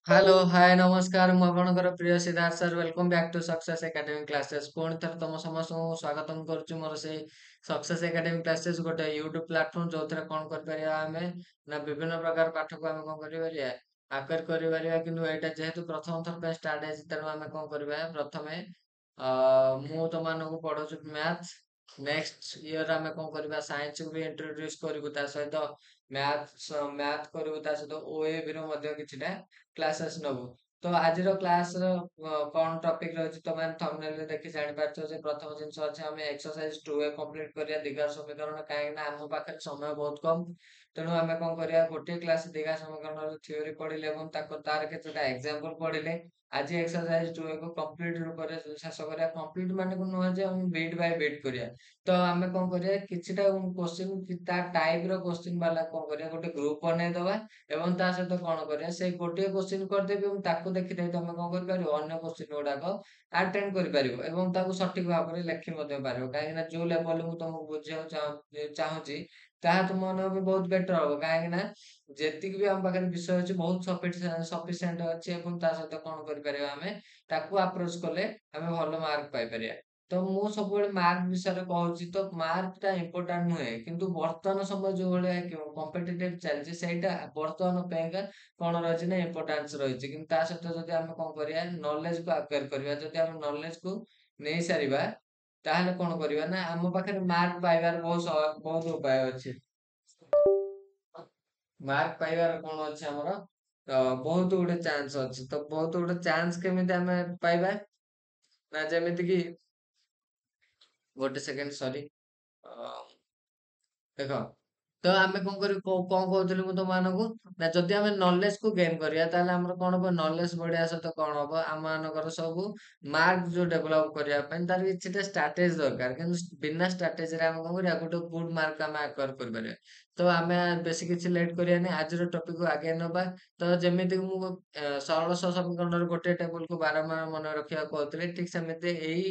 Hello hi ନମସ୍କାର ମୁଁ ଆପଣଙ୍କର ପ୍ରିୟ Siddharth sir welcome back to success academy classes ପୁଣି ଥରେ ତମ ସମସ୍ତଙ୍କୁ ସ୍ୱାଗତମ କରୁଛି ମୋର ସେଇ ସକ୍ସେସ୍ ଏକାଡେମୀ କ୍ଲାसेस ଗୋଟେ ୟୁଟ୍ୟୁବ ପ୍ଲାଟଫର୍ମ ଯୋଉଥିରେ କଣ କରିପାରିବା ଆମେ ନା ବିଭିନ୍ନ ପ୍ରକାର ପାଠକୁ ଆମେ କଣ କରିପାରିବା ଆକ୍ୱାର କରିପାରିବା କିନ୍ତୁ ଏଇଟା ଯେହେତୁ ପ୍ରଥମ ଥର ପାଇଁ ଷ୍ଟାର୍ଟ ହେଇଛି ତେଣୁ ଆମେ କଣ କରିବା ପ୍ରଥମେ ମୁଁ ତମମାନଙ୍କୁ ପଢଉଛି ମ୍ୟାଥ୍ ନେକ୍ସଟ ଇୟର ଆମେ କଣ କରିବା ସାଇନ୍ସକୁ ବି ଇଣ୍ଟ୍ରୋଡ୍ୟୁସ କରିବୁ ତା ସହିତ ମ୍ୟାଥ୍ କରିବୁ ତା ସହିତ ଓଏବି ର ମଧ୍ୟ କିଛିଟା କ୍ଲାसेस ନବୁ ତ ଆଜିର କ୍ଲାସର କଣ ଟପିକ ରହିଛି ତମେ ଥମ୍ବନେଲରେ ଦେଖି ଜାଣିପାରୁଛ ଯେ ପ୍ରଥମ ଜିନିଷ ଅଛି ଆମେ ଏକ୍ସରସାଇଜ 2A କମ୍ପ୍ଲିଟ କରିବା ଦିଘା ସମୀକରଣ କାହିଁକି ନା ଆମ ପାଖରେ ସମୟ ବହୁତ କମ ତେଣୁ ଆମେ କଣ କରିବା ଗୋଟିଏ କ୍ଲାସ ଦିଘା ସମୀକରଣର ଥିଓରି ପଢିଲେ ଏବଂ ତାର କେତେଟା ଏକ୍ସାମ୍ପଲ ପଢିଲେ ଆଜି ଏକ୍ସରସାଇଜ 2A କୁ କମ୍ପ୍ଲିଟ ରୂପରେ ଶେଷ କରିବା କମ୍ପ୍ଲିଟ ମାନେ ନୁହଁ ଯେ ଆମେ ବିଟ୍ ବାଇ ବିଟ୍ କରିବା ତ ଆମେ କଣ କରିବା କିଛିଟା କୋଶ୍ଚିନ୍ ତା ଟାଇପ ର କୋଶ୍ଚିନ୍ ବାଲା କଣ କରିବା ଗୋଟେ ଗ୍ରୁପ ବନେଇଦବା ଏବଂ ତା ସହିତ କଣ କରିବା ସେଇ ଗୋଟିଏ କୋଶ୍ଚିନ୍ କରିଦେବି ଏବଂ ତାକୁ ଦେଖିଦେଇ ତମେ କଣ କରିପାରିବ ଅନ୍ୟ କୋଶ୍ଚିନ୍ ଗୁଡାକ ଆଟେଣ୍ଡ କରିପାରିବ ଏବଂ ତାକୁ ସଠିକ ଭାବରେ ଲେଖି ମଧ୍ୟ ପାରିବ କାହିଁକି ନା ଯୋଉ ଲେଭେଲ ମୁଁ ତମକୁ ବୁଝିବାକୁ ଚାହୁଁଛି ତାହା ତୁମ ମାନଙ୍କ ପାଇଁ ବହୁତ ବେଟର ହବ କାହିଁକି ନା ଯେତିକି ବି ଆମ ପାଖରେ ବିଷୟ ଅଛି ବହୁତ ସଫିସିଏଣ୍ଟ ଅଛି ଏବଂ ତା ସହିତ କଣ କରିପାରିବା ଆମେ ତାକୁ ଆପ୍ରୋଚ କଲେ ଆମେ ଭଲ ମାର୍କ ପାଇପାରିବା ତ ମୁଁ ସବୁବେଳେ ମାର୍କ ବିଷୟରେ କହୁଛି ତ ମାର୍କ ଟା ଇମ୍ପୋର୍ଟାଣ୍ଟ ନୁହେଁ କିନ୍ତୁ ବର୍ତ୍ତମାନ ସମୟ ଯୋଉ ଭଳିଆ କମ୍ପିଟିଟିଭ ଚାଲିଛି ସେଇଟା ବର୍ତ୍ତମାନ ପାଇଁକା କଣ ରହିଛି ନା ଇମ୍ପୋର୍ଟାନ୍ସ ରହିଛି କିନ୍ତୁ ତା ସହିତ ଯଦି ଆମେ କଣ କରିବା ନଲେଜ କୁ ଆକ୍ୱାର କରିବା ଯଦି ଆମେ ନଲେଜ କୁ ନେଇ ସାରିବା ତାହେଲେ କଣ କରିବା ନା ଆମ ପାଖରେ ମାର୍କ ପାଇବାର ବହୁତ ଉପାୟ ଅଛି ମାର୍କ ପାଇବାର କଣ ଅଛି ଆମର ବହୁତ ଗୁଡେ ଚାନ୍ସ ଅଛି ତ ବହୁତ ଗୁଡେ ଚାନ୍ସ କେମିତି ଆମେ ପାଇବା ନା ଯେମିତି କି ଗୋଟେ ସେକେଣ୍ଡ ସରି ଦେଖ ତ ଆମେ କଣ କରିବୁ କଣ କହୁଥିଲି ମୁଁ ତମମାନଙ୍କୁ ନା ଯଦି ଆମେ ନଲେଜ କୁ ଗେନ୍ କରିବା ତାହେଲେ ଆମର କଣ ହବ ନଲେଜ ବଢିବା ସହିତ କଣ ହବ ଆମ ମାନଙ୍କର ସବୁ ମାର୍କ ଯୋଉ ଡେଭଲପ କରିବା ପାଇଁ ତାର କିଛିଟା ଷ୍ଟ୍ରାଟେଜି ଦରକାର କିନ୍ତୁ ବିନା ଷ୍ଟ୍ରାଟେଜିରେ ଆମେ କଣ କରିବା ଗୋଟେ ଗୁଡ ମାର୍କ ଆମେ ଆକ୍ୱାର କରିପାରିବା ତ ଆମେ ବେଶୀ କିଛି ଲେଟ୍ କରିବାନି ଆଜିର ଟପିକକୁ ଆଗେଇ ନବା ତ ଯେମିତି ମୁଁ ସରଳ ସମୀକରଣର ଗୋଟେ ଟେବୁଲକୁ ବାରମ୍ବାର ମନେ ରଖିବାକୁ କହୁଥିଲି ଠିକ ସେମିତି ଏଇ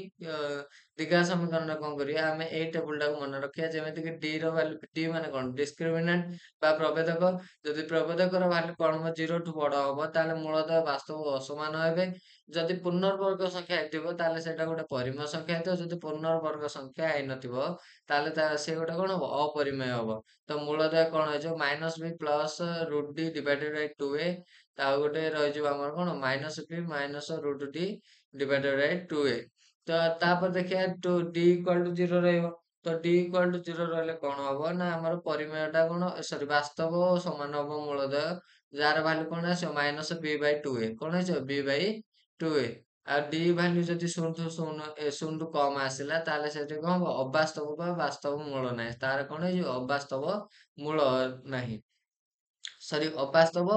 ଦିଘା ସମୀକରଣରେ କଣ କରିବା ଆମେ ଏଇ ଟେବୁଲ ଟାକୁ ମନେ ରଖିବା ଯେମିତି କି ଡି ର ଭାଲ୍ୟୁ ଡି ମାନେ କଣ ଡିସ୍କ୍ରିମିନାଣ୍ଟ ବା ପ୍ରଭେଦକ ଯଦି ପ୍ରଭେଦକର ଭାଲ୍ୟୁ କଣ ହବ 0 ଠୁ ବଡ ହବ ତାହେଲେ ମୂଳତଃ ବାସ୍ତବ ଅସମାନ ହେବେ ଯଦି ପୂର୍ଣ୍ଣବର୍ଗ ସଂଖ୍ୟା ହେଇଥିବ ତାହେଲେ ସେଇଟା ଗୋଟେ ପରିମେୟ ସଂଖ୍ୟା ହେଇଥିବ ଯଦି ପୂର୍ଣ୍ଣବର୍ଗ ସଂଖ୍ୟା ହେଇନଥିବ ତାହେଲେ ସେ ଗୋଟେ କଣ ହବ ଅପରିମେୟ ହବ ତ ମୂଳତଃ କଣ ହେଇଯିବ minus B plus root D divided by 2a ଆଉ ଗୋଟେ ରହିଯିବ ଆମର କଣ minus B minus root D divided by 2a ତ ତାପରେ ଦେଖିବା ଡି ଇକ୍ୱାଲ ଟୁ 0 ରହିବ ତ ଡି ଇକ୍ୱାଲ ଟୁ 0 ରହିଲେ କଣ ହବ ନା ଆମର ପରିମେୟ ଟା କଣ ସରି ବାସ୍ତବ ସମାନ ହବ ମୂଳଦୟ ଯାହାର ଭାଲ୍ୟୁ କଣ ଆସିବ ମାଇନସ ବି ବାଇ 2a କଣ ହେଇଯିବ ବି ବାଇ 2a ଆଉ ଡି ଭାଲ୍ୟୁ ଯଦି ଶୂନଠୁ କମ ଆସିଲା ତାହେଲେ ସେଠି କଣ ହବ ଅବାସ୍ତବ ବା ବାସ୍ତବ ମୂଳ ନାହିଁ ତାର କଣ ହେଇଯିବ ଅବାସ୍ତବ ମୂଳ ନାହିଁ ସରି ଅବାସ୍ତବ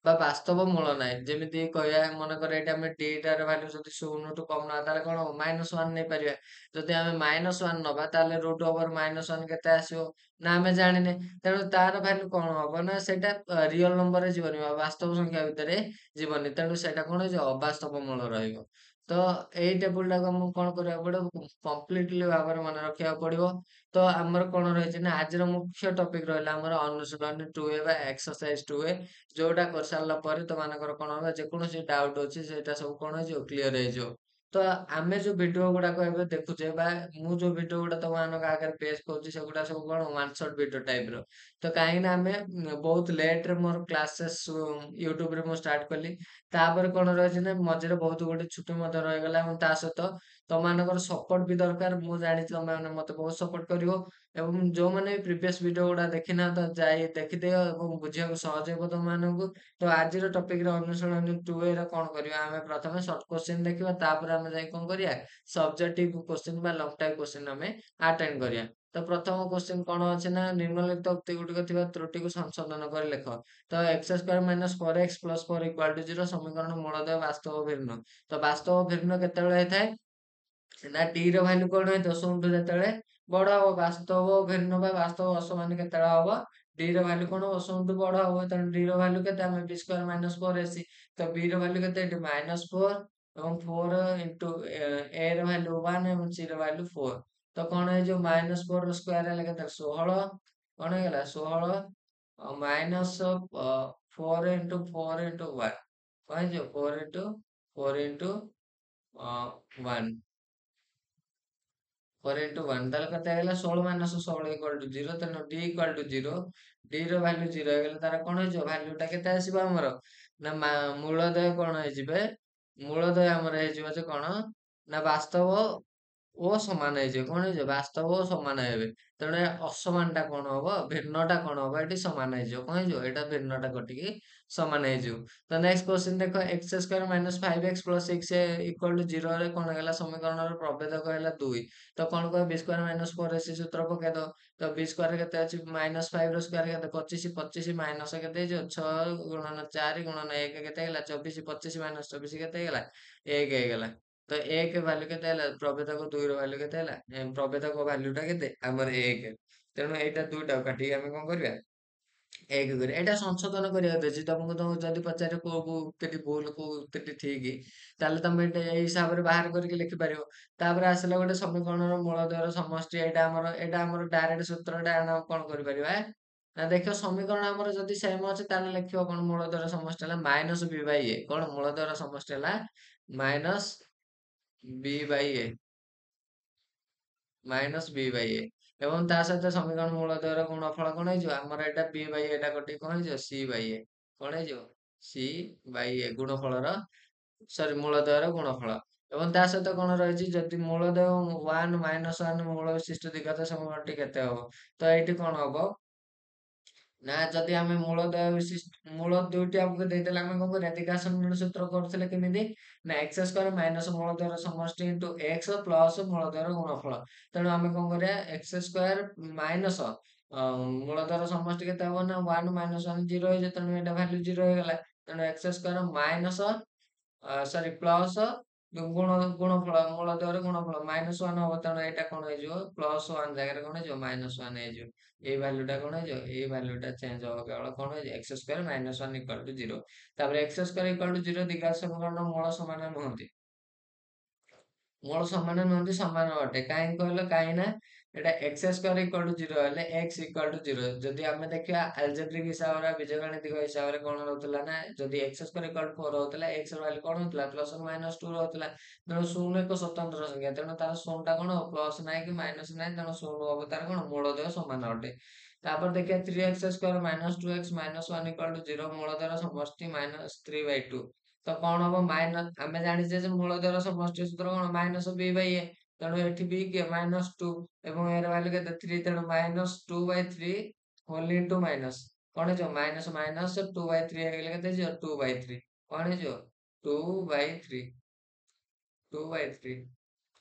ବା ବାସ୍ତବ ମୂଳ ନାହିଁ ଯେମିତି କହିବା ମନେକର ଏଇଟା ଆମେ ଡିଟାର ଭାଲ୍ୟୁ ଯଦି ଶୂନଠୁ କମ ନବା ତାହେଲେ କଣ ହବ -1 ନେଇପାରିବା ଯଦି ଆମେ -1 ନବା ତାହେଲେ ରୁଟ ଓଭର -1 କେତେ ଆସିବ ନା ଆମେ ଜାଣିନେ ତେଣୁ ତାର ଭାଲ୍ୟୁ କଣ ହବ ନା ସେଇଟା ରିଅଲ ନମ୍ବରରେ ଯିବନି ବା ବାସ୍ତବ ସଂଖ୍ୟା ଭିତରେ ଯିବନି ତେଣୁ ସେଇଟା କଣ ହେଇଯିବ ଅବାସ୍ତବ ମୂଳ ରହିବ ତ ଏଇ ଟେବୁଲ ଟାକୁ ଆମକୁ କଣ କରିବାକୁ ପଡିବ କମ୍ପ୍ଲିଟଲି ଭାବରେ ମନେ ରଖିବାକୁ ପଡିବ ତ ଆମର କଣ ରହିଛି ନା ଆଜିର ମୁଖ୍ୟ ଟପିକ ରହିଲା ଆମର ଅନୁଶୀଳନୀ 2A ବା ଏକ୍ସରସାଇଜ 2A ଯୋଉଟା କରିସାରିଲା ପରେ ତମାନଙ୍କର କଣ ହବ ଯେକୌଣସି ଡାଉଟ ଅଛି ସେଇଟା ସବୁ କଣ ହେଇଯିବ କ୍ଲିୟର ହେଇଯିବ ତ ଆମେ ଯୋଉ ଭିଡିଓ ଗୁଡାକ ଏବେ ଦେଖୁଛେ ବା ମୁଁ ଯୋଉ ଭିଡିଓ ଗୁଡା ତମାନଙ୍କ ଆଗରେ ପେଶ କରୁଛି ସେଗୁଡା ସବୁ କଣ ୱାନ ସଟ ଭିଡିଓ ଟାଇପ ର ତ କାହିଁକି ନା ଆମେ ବହୁତ ଲେଟ ରେ ମୋର କ୍ଲାसेସ୍ ୟୁଟ୍ୟୁବ ରେ ମୁଁ ଷ୍ଟାର୍ଟ କଲି ତାପରେ କଣ ରହିଛି ନା ମଝିରେ ବହୁତ ଗୋଟେ ଛୁଟି ମଧ୍ୟ ରହିଗଲା ଏବଂ ତା ସହିତ ତମମାନଙ୍କର ସପୋର୍ଟ ବି ଦରକାର ମୁଁ ଜାଣିଛି ତମେ ମାନେ ମତେ ବହୁତ ସପୋର୍ଟ କରିବ ଏବଂ ଯୋଉମାନେ ପ୍ରିଭିୟସ ଭିଡିଓ ଗୁଡା ଦେଖିନାହାନ୍ତି ଯାଇ ଦେଖିଦିଅ ଏବଂ ବୁଝିବାକୁ ସହଜ ହେବ ତମମାନଙ୍କୁ ତ ଆଜିର ଟପିକରେ ଅନୁଶୀଳନୀ 2A ର କଣ କରିବା ଆମେ ପ୍ରଥମେ ସର୍ଟ କୋଶ୍ଚିନ୍ ଦେଖିବା ତାପରେ ଆମେ ଯାଇ କଣ କରିବା ସବଜେକ୍ଟିଭ କୋଶ୍ଚିନ୍ ବା ଲଙ୍ଗ ଟାଇପ କୋଶ୍ଚିନ୍ ଆମେ ଆଟେଣ୍ଡ କରିବା ତ ପ୍ରଥମ କୋଶ୍ଚିନ୍ କଣ ଅଛି ନା ନିମ୍ନଲିଖିତ ଉକ୍ତି ଗୁଡିକ ଥିବା ତ୍ରୁଟିକୁ ସଂଶୋଧନ କରି ଲେଖ ତ X square minus 4x plus 4 equal to 0 ସମୀକରଣ ମୂଳଦୟ ବାସ୍ତବ ଭିନ୍ନ ତ ବାସ୍ତବ ଭିନ୍ନ କେତେବେଳେ ହେଇଥାଏ ନା ଡି ର ଭାଲ୍ୟୁ କଣ ହେଇଥିବ ଶୂନଠୁ ଯେତେବେଳେ ବଡ ହବ ବାସ୍ତବ ଭିନ୍ନ ବା ବାସ୍ତବ ଅସମାନ କେତେବେଳେ ହବ ଡି ର ଭାଲ୍ୟୁ କଣ ହବ ଶୂନଠୁ ବଡ ହବ ତେଣୁ ଡି ର ଭାଲ୍ୟୁ କେତେ ଆମେ ବି ସ୍କୋୟାର ମାଇନସ 4ac ତ ବି ର ଭାଲ୍ୟୁ କେତେ ଏଠି -4 ଏବଂ 4 ଇଣ୍ଟୁ ଏ ର ଭାଲ୍ୟୁ 1 ଏବଂ ସି ର ଭାଲ୍ୟୁ 4 ତ କଣ ହେଇଯିବ -4 ର ସ୍କୋୟାର ହେଲେ କେତେ 16 କଣ ହେଇଗଲା 16 ମାଇନସ 4 ଇଣ୍ଟୁ 4 ଇଣ୍ଟୁ 1 କଣ ହେଇଯିବ 4 into 1 ତାହେଲେ କେତେ ହେଇଗଲା 16 ମାଇନସ 16 ଇକ୍ୱାଲ ଟୁ 0 ତେଣୁ d ଇକ୍ୱାଲ ଟୁ 0 d ର ଭାଲ୍ୟୁ 0 ହେଇଗଲେ ତାର କଣ ହେଇଯିବ ଭାଲ୍ୟୁ ଟା କେତେ ଆସିବ ଆମର ନା ମୂଳଦୟ କଣ ହେଇଯିବେ ମୂଳଦୟ ଆମର ହେଇଯିବ ଯେ କଣ ନା ବାସ୍ତବ ଓ ସମାନ ହେଇଯିବ କଣ ହେଇଯିବ ବାସ୍ତବ ଓ ସମାନ ହେବେ ତେଣୁ ଅସମାନ ଟା କଣ ହବ ଭିନ୍ନ ଟା କଣ ହବ ଏଠି ସମାନ ହେଇଯିବ କଣ ହେଇଯିବ ଏଇଟା ଭିନ୍ନ ଟା କଟିକି ସମାନ ହେଇଯିବ ତ ନେକ୍ସଟ କ୍ୱେଶ୍ଚନ ଦେଖ x square minus 5x plus 6 equal to 0 ରେ କଣ ହେଲା ସମୀକରଣର ପ୍ରଭେଦକ ହେଲା 2 ତ କଣ କହ b ସ୍କ୍ୱାର ମାଇନସ 4ac ସୂତ୍ର ପକେଇଦ ତ b ସ୍କ୍ୱାର କେତେ ଅଛି ମାଇନସ 5 ର ସ୍କ୍ୱାର କେତେ 25 25 ମାଇନସ କେତେ ହେଇଯିବ 6 ଗୁଣନ 4 ଗୁଣନ 1 କେତେ ହେଇଗଲା 24 25 ମାଇନସ 24 କେତେ ହେଇଗଲା 1 ହେଇଗଲା ତ 1 ଭାଲ୍ୟୁ କେତେ ହେଲା ପ୍ରଭେଦକ 2 ର ଭାଲ୍ୟୁ କେତେ ହେଲା ପ୍ରଭେଦକ ଭାଲ୍ୟୁ ଟା କେତେ ଆମର 1 ତେଣୁ ଏଇଟା ଦୁଇଟାକୁ କାଟିକି ଆମେ କଣ କରିବା 1 କରିବା ଏଇଟା ସଂଶୋଧନ କରିବାକୁ ଅଛି ତମକୁ ଯଦି ପଚାରେ କୋଉ ଉକ୍ତିଟି ଭୁଲ କୋଉ ଉକ୍ତିଟି ଠିକ ତାହେଲେ ତମେ ଏଇଟା ଏଇ ହିସାବରେ ବାହାର କରିକି ଲେଖିପାରିବ ତାପରେ ଆସିଲା ଗୋଟେ ସମୀକରଣର ମୂଳଦୟର ସମଷ୍ଟି ଏଇଟା ଆମର ଡାଇରେକ୍ଟ ସୂତ୍ରଟା ଆମେ କଣ କରିପାରିବା ନା ଦେଖ ସମୀକରଣ ଆମର ଯଦି ସେମ ଅଛି ତାହେଲେ ଲେଖିବ କଣ ମୂଳଦୟର ସମଷ୍ଟି ହେଲା ମାଇନସ b ବାଇ ଏ କଣ ମୂଳଦୟର ସମଷ୍ଟି ହେଲା ମାଇନସ b ବାଇ ଏ ମାଇନସ b ବାଇ ଏ ଏବଂ ତା ସହିତ ସମୀକରଣ ମୂଳଦୟର ଗୁଣଫଳ କଣ ହେଇଯିବ ଆମର ଏଇଟା b ବାଇ ଏଟା କଟିକି କଣ ହେଇଯିବ c ବାଇ ଏ କଣ ହେଇଯିବ c ବାଇ ଏ ଗୁଣଫଳର ସରି ମୂଳଦୟର ଗୁଣଫଳ ଏବଂ ତା ସହିତ କଣ ରହିଛି ଯଦି ମୂଳଦୟ 1 ମାଇନସ 1 ମୂଳ ବିଶିଷ୍ଟ ଦ୍ୱିଘାତ ସମୀକରଣଟି କେତେ ହବ ତ ଏଇଠି କଣ ହବ ନା ଯଦି ଆମେ ମୂଳ ଦୁଇଟି ଆମକୁ ଦେଇଦେଲେ ଆମେ କଣ କରିବା ଦ୍ୱିଘାତ ସମୀକରଣ ସୂତ୍ର କରୁଥିଲେ କେମିତି ନା x ସ୍କ୍ୱାର ମାଇନସ ମୂଳଦୟର ସମଷ୍ଟି ଇଣ୍ଟୁ x ପ୍ଲସ ମୂଳଦୟର ଗୁଣଫଳ ତେଣୁ ଆମେ କଣ କରିବା x ସ୍କ୍ୱାର ମାଇନସ ମୂଳଦୟର ସମଷ୍ଟି କେତେ ହବ ନା 1 ମାଇନସ 1 0 ହେଇଯିବ ତେଣୁ ଏଇଟା ଭାଲ୍ୟୁ 0 ହେଇଗଲା ତେଣୁ x ସ୍କ୍ୱାର ମାଇନସ ସରି ପ୍ଲସ ଗୁଣଫଳ ମୂଳଦୟର ଗୁଣଫଳ ମାଇନସ 1 ହବ ତେଣୁ ଏଇଟା କଣ ହେଇଯିବ ପ୍ଲସ 1 ଜାଗାରେ କଣ ହେଇଯିବ ମାଇନସ 1 ହେଇଯିବ ଏଇ ଭାଲ୍ୟୁ ଟା କଣ ହେଇଯିବ ଏଇ ଭାଲ୍ୟୁ ଟା ଚେଞ୍ଜ ହବ କେବଳ କଣ ହେଇଯିବ x square minus 1 equal to 0 ତାପରେ x ସ୍କ୍ୱାର ଇକ୍ୱାଲ ଟୁ 0 ଦ୍ୱିଘାତ ସମୀକରଣ ମୂଳ ସମାନ ନୁହନ୍ତି ମୋର ସମାନ ନୁହନ୍ତି ସମାନ ଅଟେ କାହିଁକି କହିଲ କାହିଁକି ନା ଏଟା x ସ୍କ୍ୱାର ଇକ୍ୱାଲ ଟୁ 0 ହେଲେ x ଇକ୍ୱାଲ ଟୁ 0 ଯଦି ଆମେ ଦେଖିବା ଆଲଜେବ୍ରିକ ହିସାବରେ ବୀଜଗାଣିତିକ ହିସାବରେ କଣ ରହୁଥିଲା ନା ଯଦି x ସ୍କ୍ୱାର ଇକ୍ୱାଲ ଟୁ 4 ହଉଥିଲା x ର ଭାଲ୍ୟୁ କଣ ହଉଥିଲା ପ୍ଲସ ମାଇନସ 2 ରହୁଥିଲା ତେଣୁ ଶୂନ ଏକ ସ୍ୱତନ୍ତ୍ର ସଂଖ୍ୟା ତେଣୁ ତାର ଶୂନ ଟା କଣ ପ୍ଲସ ନାହିଁ କି ମାଇନସ ନାହିଁ ତେଣୁ ଶୂନ ହବ ତାର କଣ ମୂଳଦୟ ସମାନ ଅଟେ ତାପରେ ଦେଖିବା 3x square minus 2x minus 1 equal to 0 ମୂଳଦୟର ସମଷ୍ଟି ମାଇନସ 3/2 ତ କଣ ହବ ମାଇନସ ଆମେ ଜାଣିଛେ ଯେ ମୂଳଦୟର ସମଷ୍ଟି ସୂତ୍ର କଣ ମାଇନସ b ବାଇ ଏ ତେଣୁ ଏଠି b କିଏ ମାଇନସ 2 ଏବଂ ଏର ଭାଲ୍ୟୁ କେତେ 3 ତେଣୁ ମାଇନସ 2/3 ହୋଲ ଇଣ୍ଟୁ ମାଇନସ କଣ ହେଇଯିବ ମାଇନସ ମାଇନସ 2/3 ହେଇଗଲେ କେତେ ହେଇଯିବ 2/3 କଣ ହେଇଯିବ 2/3 2/3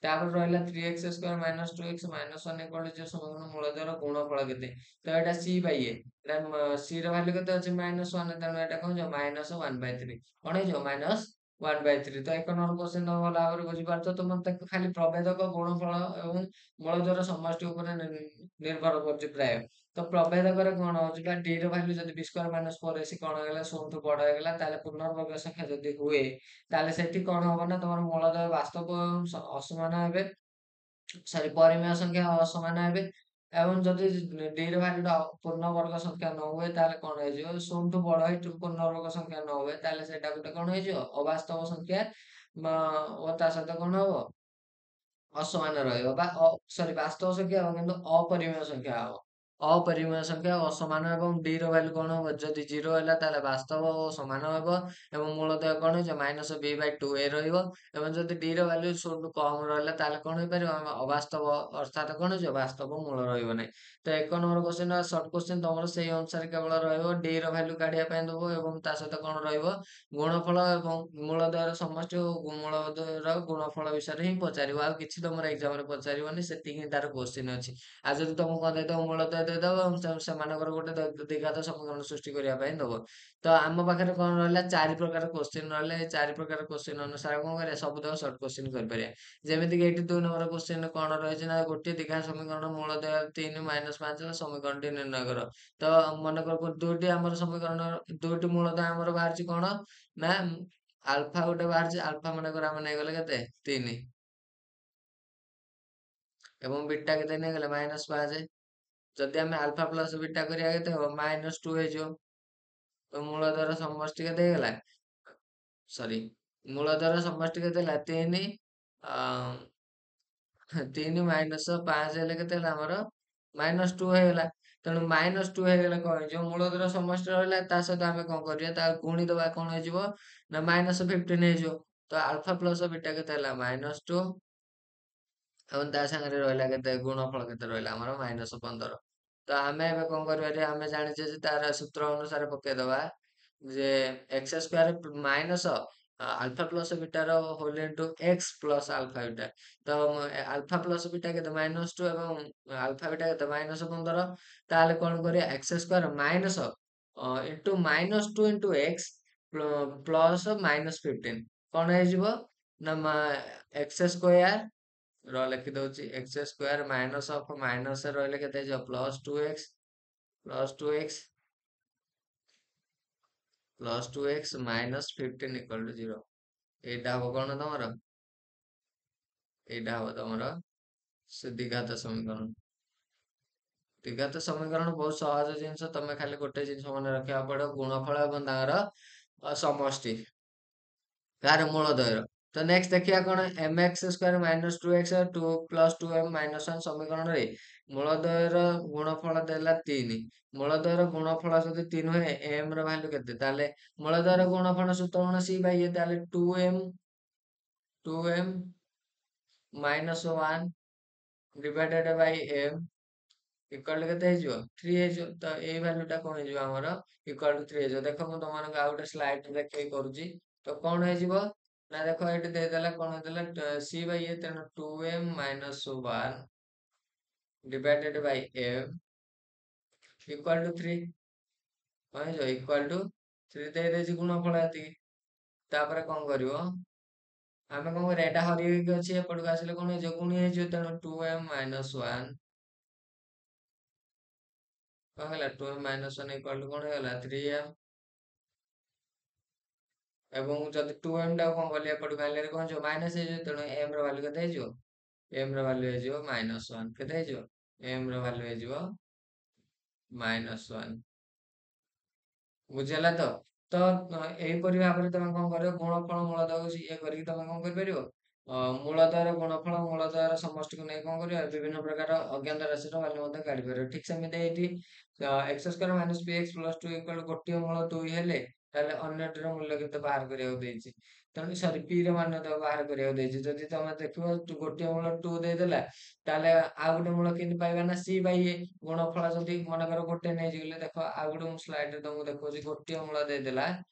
ତାପରେ ରହିଲା 3x square minus 2x minus 1 equal two ସମୀକରଣ ମୂଳଦୟର ଗୁଣଫଳ କେତେ ତ ଏଇଟା c ବାଇ ଏ ଏଟା c ର ଭାଲ୍ୟୁ କେତେ ଅଛି ମାଇନସ 1 ତେଣୁ ଏଇଟା କଣ ହେଇଯିବ ମାଇନସ 1/3 କଣ ହେଇଯିବ ମାଇନସ 1/3 ତ 1 ନମ୍ବର କ୍ୱେଶ୍ଚନ ତମେ ଭଲ ଭାବରେ ବୁଝିପାରୁଛ ତୁମର ତାକୁ ଖାଲି ପ୍ରଭେଦକ ଗୁଣଫଳ ଏବଂ ମୂଳଦୟର ସମଷ୍ଟି ଉପରେ ନିର୍ଭର କରୁଛି ପ୍ରାୟ ତ ପ୍ରଭେଦକରେ କଣ ହଉଛି ନା d ର ଭାଲ୍ୟୁ ଯଦି b ସ୍କ୍ୱାର ମାଇନସ 4ac କଣ ହେଇଗଲା ଶୂନଠୁ ବଡ ହେଇଗଲା ତାହେଲେ ପୂର୍ଣ୍ଣବର୍ଗ ସଂଖ୍ୟା ଯଦି ହୁଏ ତାହେଲେ ସେଠି କଣ ହବ ନା ତମର ମୂଳଦୟ ବାସ୍ତବ ଏବଂ ଅସମାନ ହେବେ ସରି ପରିମେୟ ସଂଖ୍ୟା ଅସମାନ ହେବେ ଏବଂ ଯଦି d ର ଭାଲ୍ୟୁ ଟା ପୂର୍ଣ୍ଣବର୍ଗ ସଂଖ୍ୟା ନ ହୁଏ ତାହେଲେ କଣ ହେଇଯିବ ଶୂନଠୁ ବଡ ହେଇ ପୂର୍ଣ୍ଣବର୍ଗ ସଂଖ୍ୟା ନ ହୁଏ ତାହେଲେ ସେଇଟା ଗୋଟେ କଣ ହେଇଯିବ ଅବାସ୍ତବ ସଂଖ୍ୟା ଓ ତା ସହିତ କଣ ହବ ଅସମାନ ରହିବ ବା ସରି ବାସ୍ତବ ସଂଖ୍ୟା ହବ କିନ୍ତୁ ଅପରିମେୟ ସଂଖ୍ୟା ହବ ଅପରିମେୟ ସଂଖ୍ୟା ଅସମାନ ଏବଂ d ର ଭାଲ୍ୟୁ କଣ ହବ ଯଦି 0 ହେଲା ତାହେଲେ ବାସ୍ତବ ଓ ସମାନ ହେବ ଏବଂ ମୂଳଦୟ କଣ ହେଇଯିବ ମାଇନସ b ବାଇ 2a ରହିବ ଏବଂ ଯଦି d ର ଭାଲ୍ୟୁ ଶୂନଠୁ କମ ରହିଲା ତାହେଲେ କଣ ହେଇପାରିବ ଆମେ ଅବାସ୍ତବ ଅର୍ଥାତ କଣ ହେଇଯିବ ବାସ୍ତବ ମୂଳ ରହିବ ନାହିଁ ତ 1 ନମ୍ବର କ୍ୱେଶ୍ଚନ ସର୍ଟ କ୍ୱେଶ୍ଚନ ତମର ସେଇ ଅନୁସାରେ କେବଳ ରହିବ d ର ଭାଲ୍ୟୁ କାଢିବା ପାଇଁ ଦବ ଏବଂ ତା ସହିତ କଣ ରହିବ ଗୁଣଫଳ ଏବଂ ମୂଳଦୟର ସମଷ୍ଟି ଓ ମୂଳଦୟର ଗୁଣଫଳ ବିଷୟରେ ହିଁ ପଚାରିବ ଆଉ କିଛି ତମର ଏକ୍ସାମ ରେ ପଚାରିବନି ସେତିକି ହିଁ ତାର କ୍ୱେଶ୍ଚନ ଅଛି ଆଉ ଯଦି ତମକୁ କଣ ଦେଇଦବ ମୂଳଦୟ ଦେଇଦବ ଏବଂ ସେମାନଙ୍କର ଗୋଟେ ଦ୍ୱିଘାତ ସମୀକରଣ ସୃଷ୍ଟି କରିବା ପାଇଁ ଦବ ତ ଆମ ପାଖରେ କଣ ରହିଲା 4 ପ୍ରକାର କ୍ୱେଶ୍ଚନ ରହିଲେ ଏଇ 4 ପ୍ରକାର କ୍ୱେଶ୍ଚନ ଅନୁସାରେ କଣ କରିବା ସବୁ ତକ ସର୍ଟ କ୍ୱେଶ୍ଚନ କରିପାରିବା ଯେମିତି କି ଏଇଠି 2 ନମ୍ବର କ୍ୱେଶ୍ଚନ କଣ ରହିଛି ନା ଗୋଟିଏ ଦ୍ୱିଘାତ ସମୀକରଣ ମୂଳଦୟ 3 ମାଇନସ 5 ର ସମୀକରଣଟି ନିର୍ଣ୍ଣୟ କର ତ ମନେକର ଦୁଇଟି ଆମର ସମୀକରଣ ଦୁଇଟି ମୂଳଦୟ ଆମର ବାହାରିଛି କଣ ନା ଆଲଫା ଗୋଟେ ବାହାରିଛି ଆଲଫା ମନେକର ଆମେ ନେଇଗଲେ କେତେ 3 ଏବଂ ବିଟା କେତେ ନେଇଗଲେ -5 ଯଦି ଆମେ ଆଲଫା ପ୍ଲସ ବିଟା କରିବା କେତେ ହବ -2 ହେଇଯିବ ତ ମୂଳଦୟର ସମଷ୍ଟି କେତେ ହେଇଗଲା ସରି ମୂଳଧର ସମଷ୍ଟି କେତେ ହେଲା 3 3 ମାଇନସ 5 ହେଲେ କେତେ ହେଲା ଆମର -2 ହେଇଗଲା। ତେଣୁ -2 ହେଇଗଲେ କଣ ହେଇଯିବ ମୂଳଧର ସମଷ୍ଟି ରହିଲା ତା ସହିତ ଆମେ କଣ କରିବା ତା ଗୁଣି ଦବା କଣ ହେଇଯିବ ନା -15 ହେଇଯିବ। ତ ଆଲଫା ପ୍ଲସ ବିଟା କେତେ ହେଲା -2 ଏବଂ ତା ସାଙ୍ଗରେ ରହିଲା କେତେ ଗୁଣଫଳ କେତେ ରହିଲା ଆମର -15। ତ ଆମେ ଏବେ କଣ କରିବା ଆମେ ଜାଣିଛେ ଯେ ତାର ସୂତ୍ର ଅନୁସାରେ ପକେଇଦବା ଯେ X square minus alpha plus ବିଟାର ହୋଲ into X plus alpha beta. ତ ଆଲଫା ପ୍ଲସ ବିଟା କେତେ -2 ଏବଂ ଆଲଫା ବିଟା କେତେ -15। ତାହେଲେ କଣ କରିବା X square minus into -2 into X plus -15 କଣ ହେଇଯିବ ନା ଏକ୍ସ ସ୍କ୍ୱାର ଲେଖି ଦଉଛି X square minus of minus ରହିଲେ କେତେ ହେଇଯିବ +2x ମାଇନସ 15 ଇକ୍ୱାଲ ଟୁ 0। ଏଇଟା ହବ କଣ ତମର ଏଇଟା ହବ ତମର ସେ ଦ୍ୱିଘାତ ସମୀକରଣ। ଦ୍ୱିଘାତ ସମୀକରଣ ବହୁତ ସହଜ ଜିନିଷ ତମେ ଖାଲି ଗୋଟେ ଜିନିଷ ମନେ ରଖିବାକୁ ପଡିବ ଗୁଣଫଳ ଏବଂ ତାଙ୍କର ସମଷ୍ଟି କାହାର ମୂଳଦ୍ୱୟର। ତ ନେକ୍ସଟ ଦେଖିବା କଣ mx square minus 2x 2 plus 2m minus 1 ସମୀକରଣରେ ମୂଳଦ୍ୱୟର ଗୁଣଫଳ ଦେଲା 3। ମୂଳଦ୍ୱୟର ଗୁଣଫଳ ଯଦି 3 ହୁଏ m ର ଭାଲ୍ୟୁ କେତେ ତାହେଲେ ମୂଳଦ୍ୱୟର ଗୁଣଫଳ ସୂତ୍ର କଣ c ବାଇ a ତାହେଲେ 2m minus 1 divided Bai m equal କେତେ ହେଇଯିବ 3 ହେଇଯିବ। ତ ଏଇ ଭାଲ୍ୟୁ ଟା କଣ ହେଇଯିବ ଆମର ଇକ୍ୱାଲ ଟୁ 3 ହେଇଯିବ। ଦେଖ ମୁଁ ତମମାନଙ୍କୁ ଆଉ ଗୋଟେ ସ୍ଲାଇଡ ଦେଖେଇ କରୁଛି। ତ କଣ ହେଇଯିବ ନା ଦେଖ ଏଠି ଦେଇଦେଲା କଣ ହେଇଥିଲା c ବାଇ a ତେଣୁ 2m minus 1 divided Bai m equal to 3 କଣ ହେଇଯିବ ଇକ୍ୱାଲ ଟୁ 3 ଦେଇଦେଇଛି ଗୁଣଫଳ ଏତିକି। ତାପରେ କଣ କରିବ ଆମେ କଣ କରିବା ଏଇଟା ହରିକି ଅଛି ଏପଟକୁ ଆସିଲେ କଣ ହେଇଯିବ ଗୁଣି ହେଇଯିବ ତେଣୁ 2m ମାଇନସ 1 କଣ ହେଲା 2m ମାଇନସ 1 ଇକ୍ୱାଲ ଟୁ କଣ ହେଇଗଲା 3m ଏବଂ ଯଦି 2m ଟାକୁ କଣ କଲି ଏପଟକୁ ଆଣିଲେ କଣ ହେଇଯିବ ମାଇନସ ହେଇଯିବ ତେଣୁ m ର ଭାଲ୍ୟୁ କେତେ ହେଇଯିବ m ର ଭାଲ୍ୟୁ ହେଇଯିବ -1 କେତେ ହେଇଯିବ m ର ଭାଲ୍ୟୁ ହେଇଯିବ -1 ବୁଝିହେଲା ତ। ତ ଏହିପରି ଭାବରେ ତମେ କଣ କରିବ ଗୁଣଫଳ ମୂଳଦୟକୁ ଇଏ କରିକି ତମେ କଣ କରିପାରିବ ମୂଳଦୟର ଗୁଣଫଳ ମୂଳଦୟର ସମଷ୍ଟିକୁ ନେଇ କଣ କରିବ ବିଭିନ୍ନ ପ୍ରକାର ଅଜ୍ଞାତ ରାଶିର ଭାଲ୍ୟୁ ମଧ୍ୟ କାଢିପାରିବ। ଠିକ ସେମିତି ଏଇଠି X square minus P X plus 2 equal ଗୋଟିଏ ମୂଳ 2 ହେଲେ ତାହେଲେ ଅନ୍ୟଟିର ମୂଲ୍ୟ କେତେ ବାହାର କରିବାକୁ ଦେଇଛି ତେଣୁ ସରି ପି ର ମାନ ତାକୁ ବାହାର କରିବାକୁ ଦେଇଛି। ଯଦି ତମେ ଦେଖିବ ଗୋଟିଏ ମୂଳ 2 ଦେଇଦେଲା ତାହେଲେ ଆଉ ଗୋଟେ ମୂଳ କେମିତି ପାଇବା ନା ସି ବାଇ ଏ ଗୁଣଫଳ ଯଦି ମନେକର ଗୋଟେ ନେଇଯିଲେ ଦେଖ ଆଉ ଗୋଟେ ମୁଁ ସ୍ଲାଇଡରେ ତମକୁ ଦେଖଉଛି ଗୋଟିଏ ମୂଳ ଦେଇଦେଲା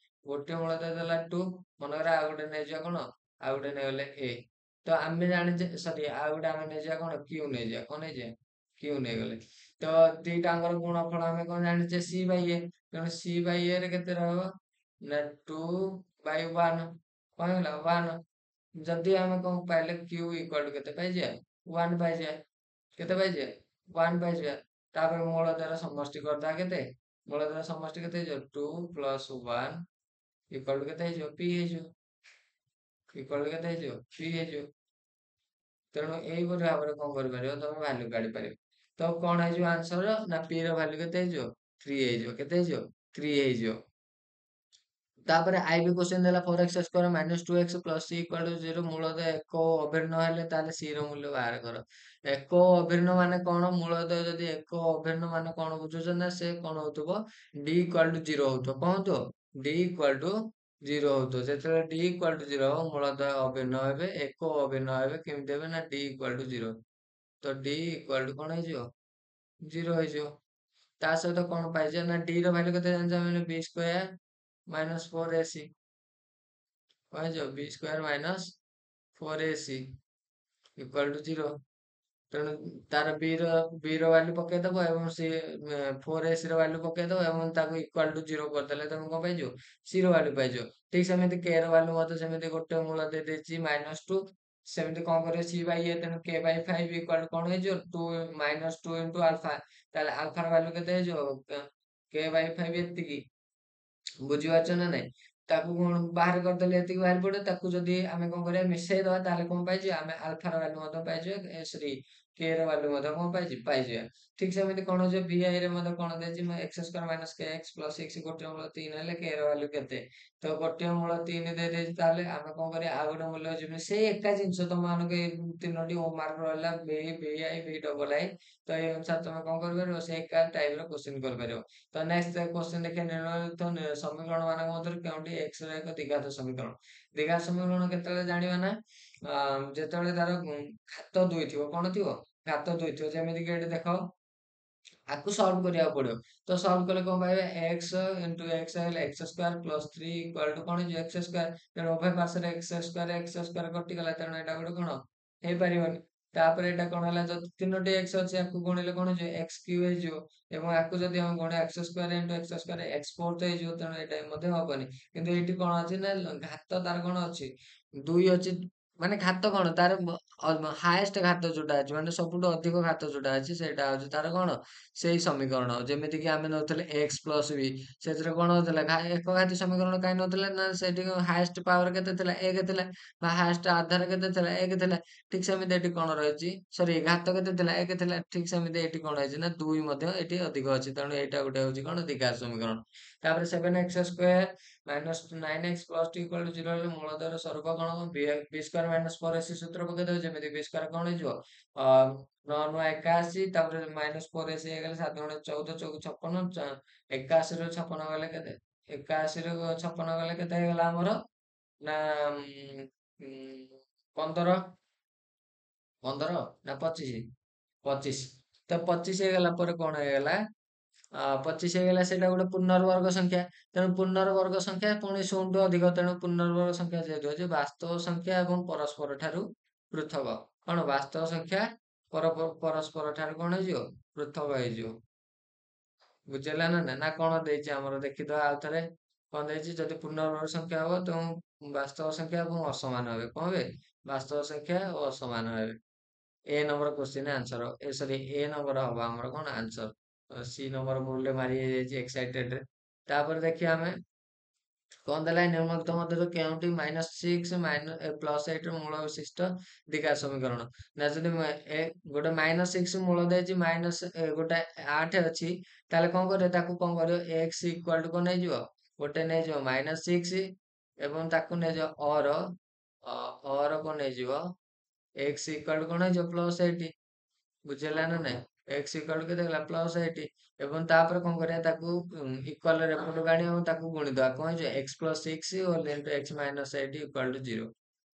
ଗୋଟିଏ ମୂଳ ଦେଇଦେଲା 2 ମନେକର ଆଉ ଗୋଟେ ନେଇଯିବା କଣ ଆଉ ଗୋଟେ ନେଇଗଲେ ଏ ତ ଆମେ ଜାଣିଛେ ସରି ଆଉ ଗୋଟେ ଆମେ ନେଇଯିବା କଣ କ୍ୟୁ ନେଇଯିବା କଣ ନେଇଯିବା କ୍ୟୁ ନେଇଗଲେ ତ ଦିଟାଙ୍କର ଗୁଣଫଳ ଆମେ କଣ ଜାଣିଛେ ସି ବାଇ ଏ ତେଣୁ ସି ବାଇ ଏ ରେ କେତେ ରହିବ ନା 2 ବାଇ 1 କଣ ହେଇଗଲା 1 ଯଦି ଆମେ କଣ ପାଇଲେ କ୍ୟୁ ଇକ୍ୱାଲ ଟୁ କେତେ ପାଇଯିବା 1 ପାଇଯିବା କେତେ ପାଇଯିବା 1 ପାଇଯିବା। ତାପରେ ମୂଳଦୟର ସମଷ୍ଟି କରିଦବା କେତେ ମୂଳଦୟର ସମଷ୍ଟି କେତେ ହେଇଯିବ 2 ପ୍ଲସ 1 ଇକ୍ୱାଲ ଟୁ କେତେ ହେଇଯିବ ପି ହେଇଯିବ ଇକ୍ୱାଲ ଟୁ କେତେ ହେଇଯିବ ପି ହେଇଯିବ। ତେଣୁ ଏଇପରି ଭାବରେ କଣ କରିପାରିବ ତମେ ଭାଲ୍ୟୁ କାଢିପାରିବ। ତ କଣ ହେଇଯିବ ଆନ୍ସର ନା ପି ର ଭାଲ୍ୟୁ କେତେ ହେଇଯିବ 3 ହେଇଯିବ କେତେ ହେଇଯିବ 3 ହେଇଯିବ। ତାପରେ ଆଇ ବି କ୍ୱେଶ୍ଚନ ଦେଲା 4x square minus 2x plus C equal to 0 ମୂଳଦୟ ଏକ ଅଭିନ୍ନ ହେଲେ ତାହେଲେ ସି ର ମୂଲ୍ୟ ବାହାର କର। ଏକ ଅଭିନ୍ନ ମାନେ କଣ ମୂଳଦୟ ଯଦି ଏକ ଅଭିନ୍ନ ମାନେ କଣ ବୁଝୁଛନ୍ତି ନା ସେ କଣ ହଉଥିବ ଡି ଇକ୍ୱାଲ ଟୁ 0 ହଉଥିବ କଣ ହଉଥିବ ଡି ଇକ୍ୱାଲ ଟୁ 0 ହଉଥିବ ଯେତେବେଳେ ଡି ଇକ୍ୱାଲ ଟୁ 0 ହବ ମୂଳଦୟ ଅଭିନ୍ନ ହେବେ ଏକ ଅଭିନ୍ନ ହେବେ କେମିତି ହେବେ ନା ଡି ଇକ୍ୱାଲ ଟୁ 0 ତ ଡି ଇକ୍ୱାଲ ଟୁ କଣ ହେଇଯିବ 0 ହେଇଯିବ। ତା ସହିତ କଣ ପାଇଯିବା ନା ଡି ର ଭାଲ୍ୟୁ କେତେ ଜାଣିଛ ଆମେ ବି ସ୍କ୍ୱାର ମାଇନସ 4ac କଣ ହେଇଯିବ B square minus 4ac equal to 0 ତେଣୁ ତାର ବି ର ଭାଲ୍ୟୁ ପକେଇଦବ ଏବଂ ସି 4ac ର ଭାଲ୍ୟୁ ପକେଇଦବ ଏବଂ ତାକୁ ଇକ୍ୱାଲ ଟୁ 0 କରିଦେଲେ ତମେ କଣ ପାଇଯିବ ସି ର ଭାଲ୍ୟୁ ପାଇଯିବ। ଠିକ ସେମିତି କେ ର ଭାଲ୍ୟୁ ମଧ୍ୟ ସେମିତି ଗୋଟେ ମୂଳ ଦେଇଦେଇଛି -2 ସେମିତି କଣ କରିବ ସି ବାଇ ଏ ତେଣୁ କେ ବାଇ 5 ଇକ୍ୱାଲ ଟୁ କଣ ହେଇଯିବ 2 -2 ଇଣ୍ଟୁ ଆଲଫା ତାହେଲେ ଆଲଫାର ଭାଲ୍ୟୁ କେତେ ହେଇଯିବ କେ ବାଇ 5 ଏତିକି ବୁଝିପାରୁଛ ନା ନାଇଁ ତାକୁ କଣ ବାହାର କରିଦେଲେ ଏତିକି ବାହାରି ପଡିବ ତାକୁ ଯଦି ଆମେ କଣ କରିବା ମିଶେଇ ଦବା ତାହେଲେ କଣ ପାଇଯିବା ଆମେ ଆଲଫାର ଭାଲ୍ୟୁ ମଧ୍ୟ ପାଇଯିବା ସରି କେ ର ଭାଲ୍ୟୁ ମଧ୍ୟ କଣ ପାଇଯିବା। ଠିକ ସେମିତି କଣ ହଉଛି vi ରେ ମଧ୍ୟ କଣ ଦେଇଛି ଏକ୍ସ ସ୍କୋୟାର ମାଇନସ କେ ଏକ୍ସ ପ୍ଲସ ସିକ୍ସ ଗୋଟିଏ ମୂଳ 3 ହେଲେ କେ ର ଭାଲ୍ୟୁ କେତେ? ତ ଗୋଟିଏ ମୂଳ 3 ଦେଇଦେଇଛି, ତାହେଲେ ଆମେ କଣ କରିବା ଆଉ ଗୋଟେ ମୂଲ୍ୟ ଯିବି ସେଇ ଏକା ଜିନିଷ ତମମାନଙ୍କୁ ଏଇ ତିନୋଟି ହୋମୱାର୍କ ରହିଲା vi ଡବଲ ଆଇ। ତ ଏଇ ଅନୁସାରେ ତମେ କଣ କରିପାରିବ ସେଇ ଏକା ଟାଇପ ର କ୍ୱେଶ୍ଚିନ୍ କରିପାରିବ। ତ ନେକ୍ସଟ କ୍ୱେଶ୍ଚିନ୍ ଦେଖିବା ନିର୍ଣ୍ଣୟିତ ସମୀକରଣ ମାନଙ୍କ ମଧ୍ୟରୁ କେଉଁଟି x ର ଏକ ଦ୍ୱିଘାତ ସମୀକରଣ। ଦ୍ୱିଘାତ ସମୀକରଣ କେତେବେଳେ ଜାଣିବା ନା ଯେତେବେଳେ ତାର ଘାତ 2 ଥିବ, କଣ ଥିବ ଘାତ 2 ଥିବ, ଯେମିତି କି ଏଠି ଦେଖ ଆକୁ ସଲ୍ଭ କରିବାକୁ ପଡିବ। ତ ସଲ୍ଭ କଲେ କଣ ପାଇବା x ଇଣ୍ଟୁ x ହେଲେ x square plus 3 equal to କଣ ହେଇଯିବ x ସ୍କୋୟାର। ତେଣୁ ଉଭୟ ପାର୍ଶ୍ୱରେ x ସ୍କୋୟାର କଟିଗଲା, ତେଣୁ ଏଇଟା ଗୋଟେ କଣ ହେଇପାରିବନି। ତାପରେ ଏଇଟା କଣ ହେଲା, ଯଦି ତିନୋଟି x ଅଛି ଆକୁ ଗୁଣିଲେ କଣ ହେଇଯିବ x କ୍ୟୁବ ହେଇଯିବ, ଏବଂ ଆକୁ ଯଦି ଆମେ ଗୁଣିବା x square into x square x fourth ହେଇଯିବ, ତେଣୁ ଏଇଟା ମଧ୍ୟ ହବନି। କିନ୍ତୁ ଏଇଠି କଣ ଅଛି ନା ଘାତ ତାର କଣ ଅଛି 2 ଅଛି, ମାନେ ଘାତ କଣ ତାର ହାଏଷ୍ଟ ଘାତ ଯୋଉଟା ଅଛି, ମାନେ ସବୁଠୁ ଅଧିକ ଘାତ ଯୋଉଟା ଅଛି ସେଇଟା ହଉଛି ତାର କଣ ସେଇ ସମୀକରଣ। ଯେମିତି କି ଆମେ ନଉଥିଲେ x ପ୍ଲସ b, ସେଥିରେ କଣ ହଉଥିଲା ଏକଘାତୀ ସମୀକରଣ କାହିଁ ନଉଥିଲେ ନା ସେଠି ହାଏଷ୍ଟ ପାୱାର କେତେ ଥିଲା 1 ଥିଲା, ବା ହାଏଷ୍ଟ ଆଧାର କେତେ ଥିଲା 1 ଥିଲା। ଠିକ ସେମିତି ଏଠି କଣ ରହିଛି, ସରି ଘାତ କେତେ ଥିଲା 1 ଥିଲା, ଠିକ ସେମିତି ଏଠି କଣ ହେଇଛି ନା 2 ମଧ୍ୟ ଏଠି ଅଧିକ ଅଛି, ତେଣୁ ଏଇଟା ଗୋଟେ ହଉଛି କଣ ଦ୍ୱିଘାତ ସମୀକରଣ। ତାପରେ 7x square minus 9x plus 2 equal to 0 ହେଲେ ମୂଳଧର ସ୍ୱରୂପ କଣ b ସ୍କୋୟାର ମାଇନସ 4ac ସୂତ୍ର ପକେଇଦେବେ, ଯେମିତି b ସ୍କୋୟାର କଣ ହେଇଯିବ 9 9 81, ତାପରେ ମାଇନସ 4ac ହେଇଗଲେ 7 ଗୁଣେ 14 ଚଉକୁ 56, 81 ରୁ 56 ଗଲେ କେତେ, 81 ରୁ 56 ଗଲେ କେତେ ହେଇଗଲା ଆମର ନା 15 15 ନା 25 25। ତ 25 ହେଇଗଲା ପରେ କଣ ହେଇଗଲା 25 ହେଇଗଲା, ସେଇଟା ଗୋଟେ ପୂର୍ଣ୍ଣବର୍ଗ ସଂଖ୍ୟା। ତେଣୁ ପୂର୍ଣ୍ଣବର୍ଗ ସଂଖ୍ୟା ପୁଣି ଶୂନଠୁ ଅଧିକ, ତେଣୁ ପୂର୍ଣ୍ଣବର୍ଗ ସଂଖ୍ୟା ଯେହେତୁ ଅଛି ବାସ୍ତବ ସଂଖ୍ୟା ଏବଂ ପରସ୍ପର ଠାରୁ ପୃଥକ। କଣ ବାସ୍ତବ ସଂଖ୍ୟା ପରସ୍ପର ଠାରୁ କଣ ହେଇଯିବ ପୃଥକ ହେଇଯିବ। ବୁଝିହେଲା ନା ନା କଣ ଦେଇଛି ଆମର ଦେଖିଦବା ଆଉ ଥରେ। କଣ ଦେଇଛି, ଯଦି ପୂର୍ଣ୍ଣବର୍ଗ ସଂଖ୍ୟା ହବ ତେଣୁ ବାସ୍ତବ ସଂଖ୍ୟା ଏବଂ ଅସମାନ ହେବେ, କଣ ହେବେ ବାସ୍ତବ ସଂଖ୍ୟା ଓ ଅସମାନ ହେବେ। A number question answer, sorry a number ହବ ଆମର କଣ ଆନ୍ସର। ସି ନମ୍ବର ଭୁଲରେ ମାରି ହେଇଯାଇଛି ଏକ୍ସାଇଟେଡ ରେ। ତାପରେ ଦେଖିବା ଆମେ କଣ ଦେଲା ନିମ୍ନଲିଖିତ ମଧ୍ୟରୁ କେଉଁଟି -6 +8 ର ମୂଳ ବିଶିଷ୍ଟ ଦ୍ୱିଘାତ ସମୀକରଣ। ନା ଯଦି ଗୋଟେ -6 ମୂଳ ଦେଇଛି ଗୋଟେ 8 ଅଛି, ତାହେଲେ କଣ କରିବ ତାକୁ କଣ କରିବ x ଇକ୍ୱାଲ ଟୁ କଣ ନେଇଯିବ, ଗୋଟେ ନେଇଯିବ -6 ଏବଂ ତାକୁ ନେଇଯିବ ଅର କଣ ନେଇଯିବ x ଇକ୍ୱାଲ ଟୁ କଣ ହେଇଯିବ +8। ବୁଝିହେଲା ନା ନାଇଁ, x ଇକ୍ୱାଲ କେତେ ହେଲା +8, ଏବଂ ତାପରେ କଣ କରିବା ତାକୁ ଇକ୍ୱାଲ ଏପଟକୁ ଆଣିବା ଏବଂ ତାକୁ ଗୁଣିଦବା, କଣ ହେଇଯିବ x + 6 whole into x - 8 equal to 0।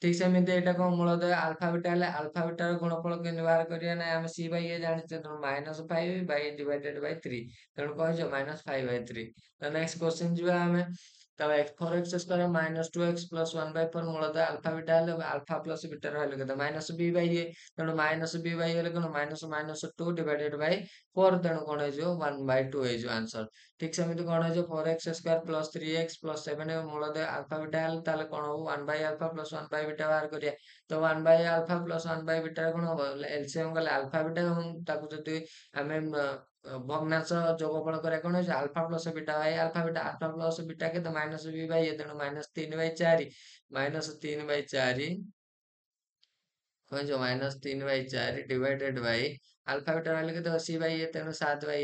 ଠିକ ସେମିତି ଏଇଟା କଣ ମୂଳଦୟ ଆଲଫା ବିଟା ହେଲେ ଆଲଫା ବିଟାର ଗୁଣଫଳ କେମିତି ବାହାର କରିବା, ନା ଆମେ c ବାଇ a ଜାଣିଛେ, ତେଣୁ -5/3, ତେଣୁ କଣ ହେଇଯିବ -5/3। ତ ନେକ୍ସଟ କ୍ୱେଶ୍ଚିନ୍ ଯିବା ଆମେ। ତ 4x ସ୍କୋୟାର -2x + 1/4 ମୂଳଦୟ ଆଲଫା ବିଟା ହେଲେ ଆଲଫା ପ୍ଲସ ବିଟାର ଭାଲ୍ୟୁ କେତେ -b/a, ତେଣୁ -b/a ହେଲେ କଣ -2/4, ତେଣୁ କଣ ହେଇଯିବ 1/2 ହେଇଯିବ ଆନ୍ସର। ଠିକ ସେମିତି କଣ ହେଇଯିବ 4x ସ୍କୋୟାର + 3x + 7 ମୂଳଦୟ ଆଲଫା ବିଟା ହେଲେ ତାହେଲେ କଣ ହବ 1/α + 1/β ବାହାର କରିବା। ତ 1/α + 1/β କଣ ହବ ଏଲସିଏମ ଗଲେ ଆଲଫା ବିଟା, ଏବଂ ତାକୁ ଯଦି ଆମେ ଭଗ୍ନାଂଶ ଯୋଗଫଳ କରିବା କଣ ହେଇଛି ଆଲଫା ପ୍ଲସ ବିଟା ଆଲଫା ପ୍ଲସ ବିଟା କେତେ -b/a, ତେଣୁ -3/4 -3/4 କଣ ହେଇଯିବ -3/4 ଡିଭାଇଡେଡ ବାଇ ଆଲଫା ବିଟା ରହିଲେ କେତେ c/a, ତେଣୁ 7/a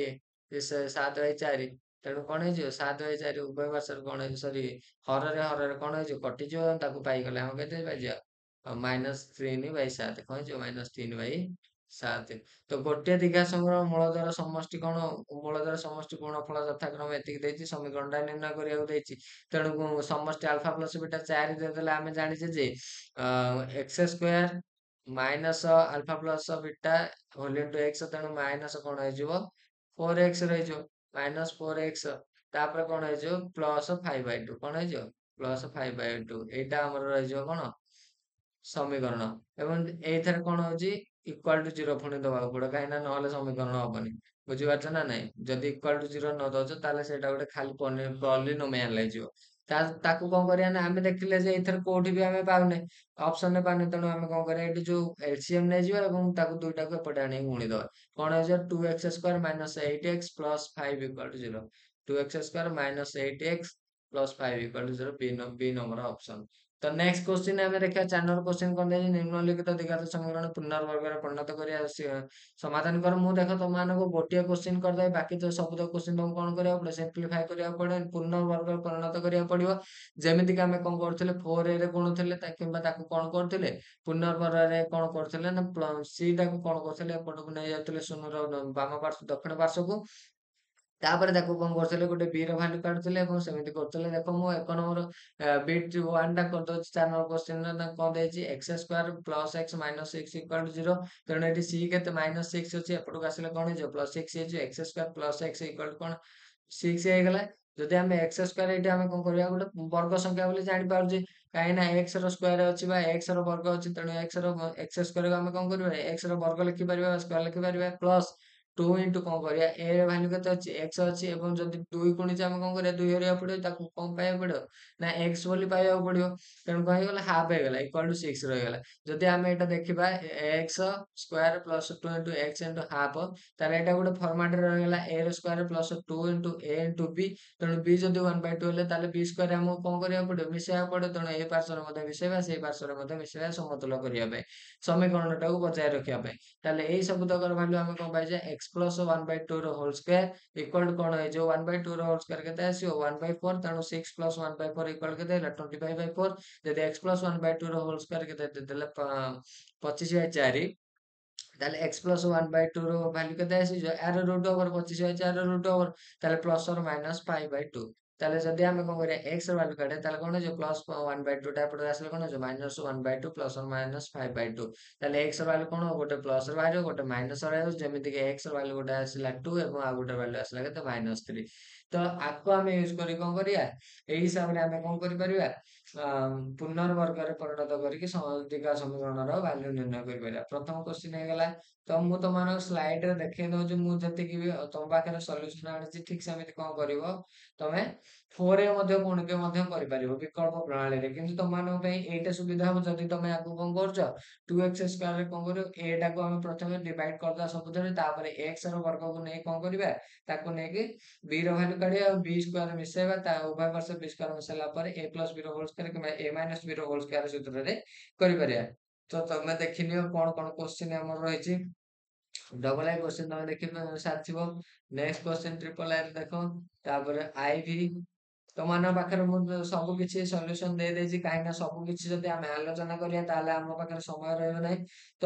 7/4, ତେଣୁ କଣ ହେଇଯିବ 7/4 ଉଭୟ ପାର୍ଶ୍ୱରେ କଣ ହେଇଯିବ ସରି ହରରେ ହରରେ କଣ ହେଇଯିବ କଟିଯିବ, ତାକୁ ପାଇଗଲେ ଆମେ କେତେ ପାଇଯିବା -3/7, କଣ ହେଇଯିବ -3/7। ତ ଗୋଟିଏ ଦ୍ୱିଘାତ ସମୀକରଣ ମୂଳଧର ସମଷ୍ଟି କଣ, ମୂଳଧର ସମଷ୍ଟି ଗୁଣଫଳ ଯଥାକ୍ରମେ ଏତିକି ଦେଇଛି, ସମୀକରଣଟା ନିର୍ଣ୍ଣୟ କରିବାକୁ ଦେଇଛି। ତେଣୁ ସମଷ୍ଟି ଆଲଫା ପ୍ଲସ ବିଟା 4 ଦେଇଦେଲେ ଆମେ ଜାଣିଛେ ଯେ x square minus alpha plus beta whole into x, ତେଣୁ ମାଇନସ କଣ ହେଇଯିବ 4x ରହିଯିବ -4x, ତାପରେ କଣ ହେଇଯିବ +5/2, କଣ ହେଇଯିବ +5/2, ଏଇଟା ଆମର ରହିଯିବ କଣ ସମୀକରଣ। ଏବଂ ଏଇଥିରେ କଣ ହଉଛି ଇକ୍ୱାଲ ଟୁ 0 ପୁଣି ଦବାକୁ ପଡିବ, କାହିଁକି ନା ନହେଲେ ସମୀକରଣ ହବନି। ବୁଝିପାରୁଛ ନା ନାଇଁ, ଯଦି ଇକ୍ୱାଲ ଟୁ 0 ନ ଦଉଛ ତାହେଲେ ସେଇଟା ଗୋଟେ ଖାଲି ପଲିନୋମିଆଲ ହେଇଯିବ। ତାକୁ କଣ କରିବା ନା ଆମେ ଦେଖିଲେ ଯେ ଏଇଥିରେ କୋଉଠି ବି ଆମେ ପାଉନେ, ଅପସନରେ ପାଉନେ, ତେଣୁ ଆମେ କଣ କରିବା ଏଠି ଯୋଉ ଏଲସିଏମ ନେଇଯିବା ଏବଂ ତାକୁ ଦୁଇଟାକୁ ଏପଟେ ଆଣିକି ଗୁଣିଦବା। କଣ ହେଇଯିବ 2x² - 8x + 5 = 0, 2x² - 8x plus 5 equal to 0 B number option. ତ ନେକ୍ସଟ କ୍ୱେଶ୍ଚିନ୍ ଆମେ ଦେଖିବା 4 ନମ୍ବର କ୍ୱେଶ୍ଚିନ୍ କଣ ଦେଇଛି ନିମ୍ନଲିଖିତ ଦ୍ୱିଘାତ ସମୀକରଣ ପୁନର୍ବର୍ଗରେ ପରିଣତ କରିବା ସମାଧାନ କର। ମୁଁ ଦେଖ ତମମାନଙ୍କୁ ଗୋଟିଏ କ୍ୱେଶ୍ଚିନ୍ କରିଦେବି ବାକି ତ ସବୁତକ କ୍ୱେଶ୍ଚିନ୍ ତମକୁ କଣ କରିବାକୁ ପଡିବ ସିମ୍ପ୍ଲିଫାଏ କରିବାକୁ ପଡିବ ପୁନର୍ବର୍ଗରେ ପରିଣତ କରିବାକୁ ପଡିବ। ଯେମିତି କି ଆମେ କଣ କରୁଥିଲେ 4a ରେ ଗୁଣୁଥିଲେ କିମ୍ବା ତାକୁ କଣ କରୁଥିଲେ ପୁନର୍ବର୍ଗରେ କଣ କରୁଥିଲେ ନା ସି ଟାକୁ କଣ କରୁଥିଲେ ଏପଟକୁ ନେଇ ଯାଉଥିଲେ ଶୂନର ବାମ ପାର୍ଶ୍ୱ ଦକ୍ଷିଣ ପାର୍ଶ୍ୱକୁ। ତାପରେ ତାକୁ କଣ କରୁଥିଲେ ଗୋଟେ b ର ଭାଲ୍ୟୁ କାଢୁଥିଲେ ଏବଂ ସେମିତି କରୁଥିଲେ। ଦେଖ ମୁଁ 1 ନମ୍ବର ବିଟ୍ 1 ଟା କରିଦଉଛି 4 ନମ୍ବର କ୍ୱେଶ୍ଚିନ୍ ରେ ତାଙ୍କୁ କଣ ଦେଇଛି x square plus x minus 6 equal to 0। ତେଣୁ ଏଠି c କେତେ -6 ଅଛି ଏପଟକୁ ଆସିଲେ କଣ ହେଇଯିବ +6 ହେଇଯିବ x square plus x equal to କଣ 6 ହେଇଗଲା। ଯଦି ଆମେ x ସ୍କ୍ୱାର ଏଇଠି ଆମେ କଣ କରିବା ଗୋଟେ ବର୍ଗ ସଂଖ୍ୟା ବୋଲି ଜାଣିପାରୁଛେ କାହିଁକି ନା x ର ସ୍କ୍ୱାର ଅଛି ବା x ର ବର୍ଗ ଅଛି ତେଣୁ x ସ୍କ୍ୱାର ଆମେ କଣ କରିବା x ର ବର୍ଗ ଲେଖିପାରିବା ସ୍କ୍ୱାର ଲେଖିପାରିବା ପ୍ଲସ୍ 2 ଇଣ୍ଟୁ କଣ କରିବା a ର ଭାଲ୍ୟୁ କେତେ ଅଛି x ଅଛି ଏବଂ ଯଦି 2 ଗୁଣିଚେ ଆମେ କଣ କରିବା 2 କରିବାକୁ ପଡିବ ତାକୁ କଣ ପାଇବାକୁ ପଡିବ ନା x ବୋଲି ପାଇବାକୁ ପଡିବ। ତେଣୁ କଣ ହେଇଗଲା ହାଫ୍ ହେଇଗଲା ଇକ୍ୱାଲ୍ ଟୁ 6 ରହିଗଲା। ଯଦି ଆମେ ଏଇଟା ଦେଖିବା x square plus 2 into x into half ତାହେଲେ ଏଇଟା ଗୋଟେ ଫର୍ମାଟ୍ ରେ ରହିଗଲା a ର square plus 2 into a into b। ତେଣୁ b ଯଦି 1/2 ହେଲେ ତାହେଲେ b ସ୍କ୍ୱାର ଆମକୁ କଣ କରିବାକୁ ପଡିବ ମିଶେଇବାକୁ ପଡିବ। ତେଣୁ ଏ ପାର୍ଶ୍ୱରେ ମଧ୍ୟ ମିଶେଇବା ସେଇ ପାର୍ଶ୍ୱରେ ମଧ୍ୟ ମିଶେଇବା ସମତୁଲ କରିବା ପାଇଁ ସମୀକରଣଟାକୁ ବଜାୟ ରଖିବା ପାଇଁ। ତାହେଲେ ଏଇ ସବୁ ତକର ଭାଲ୍ୟୁ ଆମେ କଣ ପାଇଛେ x ପ୍ଲସ୍ 1/2 ର ହୋଲ୍ ସ୍କ୍ୱାର ଇକ୍ୱାଲ୍ ଟୁ କଣ ହେଇଯିବ 1/2 ର ହୋଲ୍ ସ୍କ୍ୱାର କେତେ ଆସିବ 1/4। ତେଣୁ 6 ପ୍ଲସ୍ 1/4 ଇକ୍ୱାଲ୍ କେତେ ହେଲା 25/4। ଯଦି x ପ୍ଲସ୍ 1/2 ର ହୋଲ୍ ସ୍କ୍ୱାର କେତେ ଦେଲେ 25/4 ତାହେଲେ x ପ୍ଲସ୍ 1/2 ର ଭାଲ୍ୟୁ କେତେ ଆସିଯିବ ଆର ରୁଟ୍ ଓଭର 25/4 ର ରୁଟ୍ ଓଭର ତାହେଲେ ପ୍ଲସ୍ ଅର ମାଇନସ୍ 5/2। ତାହେଲେ ଯଦି ଆମେ କଣ କରିବା x ର ଭାଲ୍ୟୁ କାଢିବା ତାହେଲେ କଣ ହେଇଯିବ ପ୍ଲସ୍ 1/2 ଟା ଏପଟେ ଆସିଲେ କଣ ହେଇଯିବ ମାଇନସ୍ 1/2 ପ୍ଲସ୍ ଅର ମାଇନସ୍ 5/2। ତାହେଲେ x ର ଭାଲ୍ୟୁ କଣ ହବ ଗୋଟେ ପ୍ଲସ୍ ର ବାହାରିବ ଗୋଟେ ମାଇନସ୍ ର ବାହାରିବ ଯେମିତି କି x ର ଭାଲ୍ୟୁ ଗୋଟେ ଆସିଲା 2 ଏବଂ ଆଉ ଗୋଟେ ଭାଲ୍ୟୁ ଆସିଲା କେତେ -3। ତ ଆକୁ ଆମେ ୟୁଜ କରି କଣ କରିବା ଏଇ ହିସାବରେ ଆମେ କଣ କରିପାରିବା ପୁନର୍ବର୍ଗରେ ପରିଣତ କରିକି ଦ୍ୱିଘାତ ସମୀକରଣର ଭାଲ୍ୟୁ ନିର୍ଣ୍ଣୟ କରିପାରିବା। ପ୍ରଥମ କ୍ୱେଶ୍ଚିନ୍ ହେଇଗଲା ତ ମୁଁ ତମମାନଙ୍କ ସ୍ଲାଇଡ୍ ରେ ଦେଖେଇ ଦଉଛି ମୁଁ ଯେତିକି ବି ତମ ପାଖରେ ସଲ୍ୟୁସନ ଆଣିଛି ଠିକ୍ ସେମିତି କଣ କରିବ ତମେ 4a ମଧ୍ୟ ଗୁଣିତ ମଧ୍ୟ କରିପାରିବ ବିକଳ୍ପ ପ୍ରଣାଳୀରେ କିନ୍ତୁ ତମମାନଙ୍କ ପାଇଁ ଏଇଟା ସୁବିଧା ହବ ଯଦି ତମେ ଆଗକୁ କଣ କରୁଛ 2x ସ୍କ୍ୱାର ରେ କଣ କରିବ a ଟାକୁ ଆମେ ପ୍ରଥମେ ଡିଭାଇଡ କରିଦବା ସବୁଥିରେ ତାପରେ x ର ବର୍ଗକୁ ନେଇ କଣ କରିବା ତାକୁ ନେଇକି b ର ଭାଲ୍ୟୁ କାଢିବା ଆଉ b ସ୍କ୍ୱାର ମିଶେଇବା ତା ଉଭୟ ପାର୍ଶ୍ୱ b ସ୍କ୍ୱାର ମିଶାଇଲା ପରେ a ପ୍ଲସ୍ b ର ହୋଲ୍ ସ୍କ୍ୱାର କିମ୍ବା a ମାଇନସ୍ b ର ହୋଲ୍ ସ୍କ୍ୱାର ସୂତ୍ରରେ କରିପାରିବା। ତ ତମେ ଦେଖିନିଅ କଣ କଣ କ୍ୱେଶ୍ଚିନ୍ ଆମର ରହିଛି। ଡବଲ ଆଇ କ୍ୱେଶ୍ଚିନ୍ ତମେ ଦେଖି ସାରିଥିବ। ନେକ୍ସଟ କ୍ୱେଶ୍ଚିନ୍ ଟ୍ରିପଲ ଆଇ ରେ ଦେଖ ତାପରେ ଆଇଭି ତମମାନଙ୍କ ପାଖରେ ମୁଁ ସବୁ କିଛି ସଲ୍ୟୁସନ ଦେଇଦେଇଛି କାହିଁକି ନା ସବୁ କିଛି ଯଦି ଆମେ ଆଲୋଚନା କରିବା ତାହେଲେ ଆମ ପାଖରେ ସମୟ ରହିବ ନାହିଁ। ତ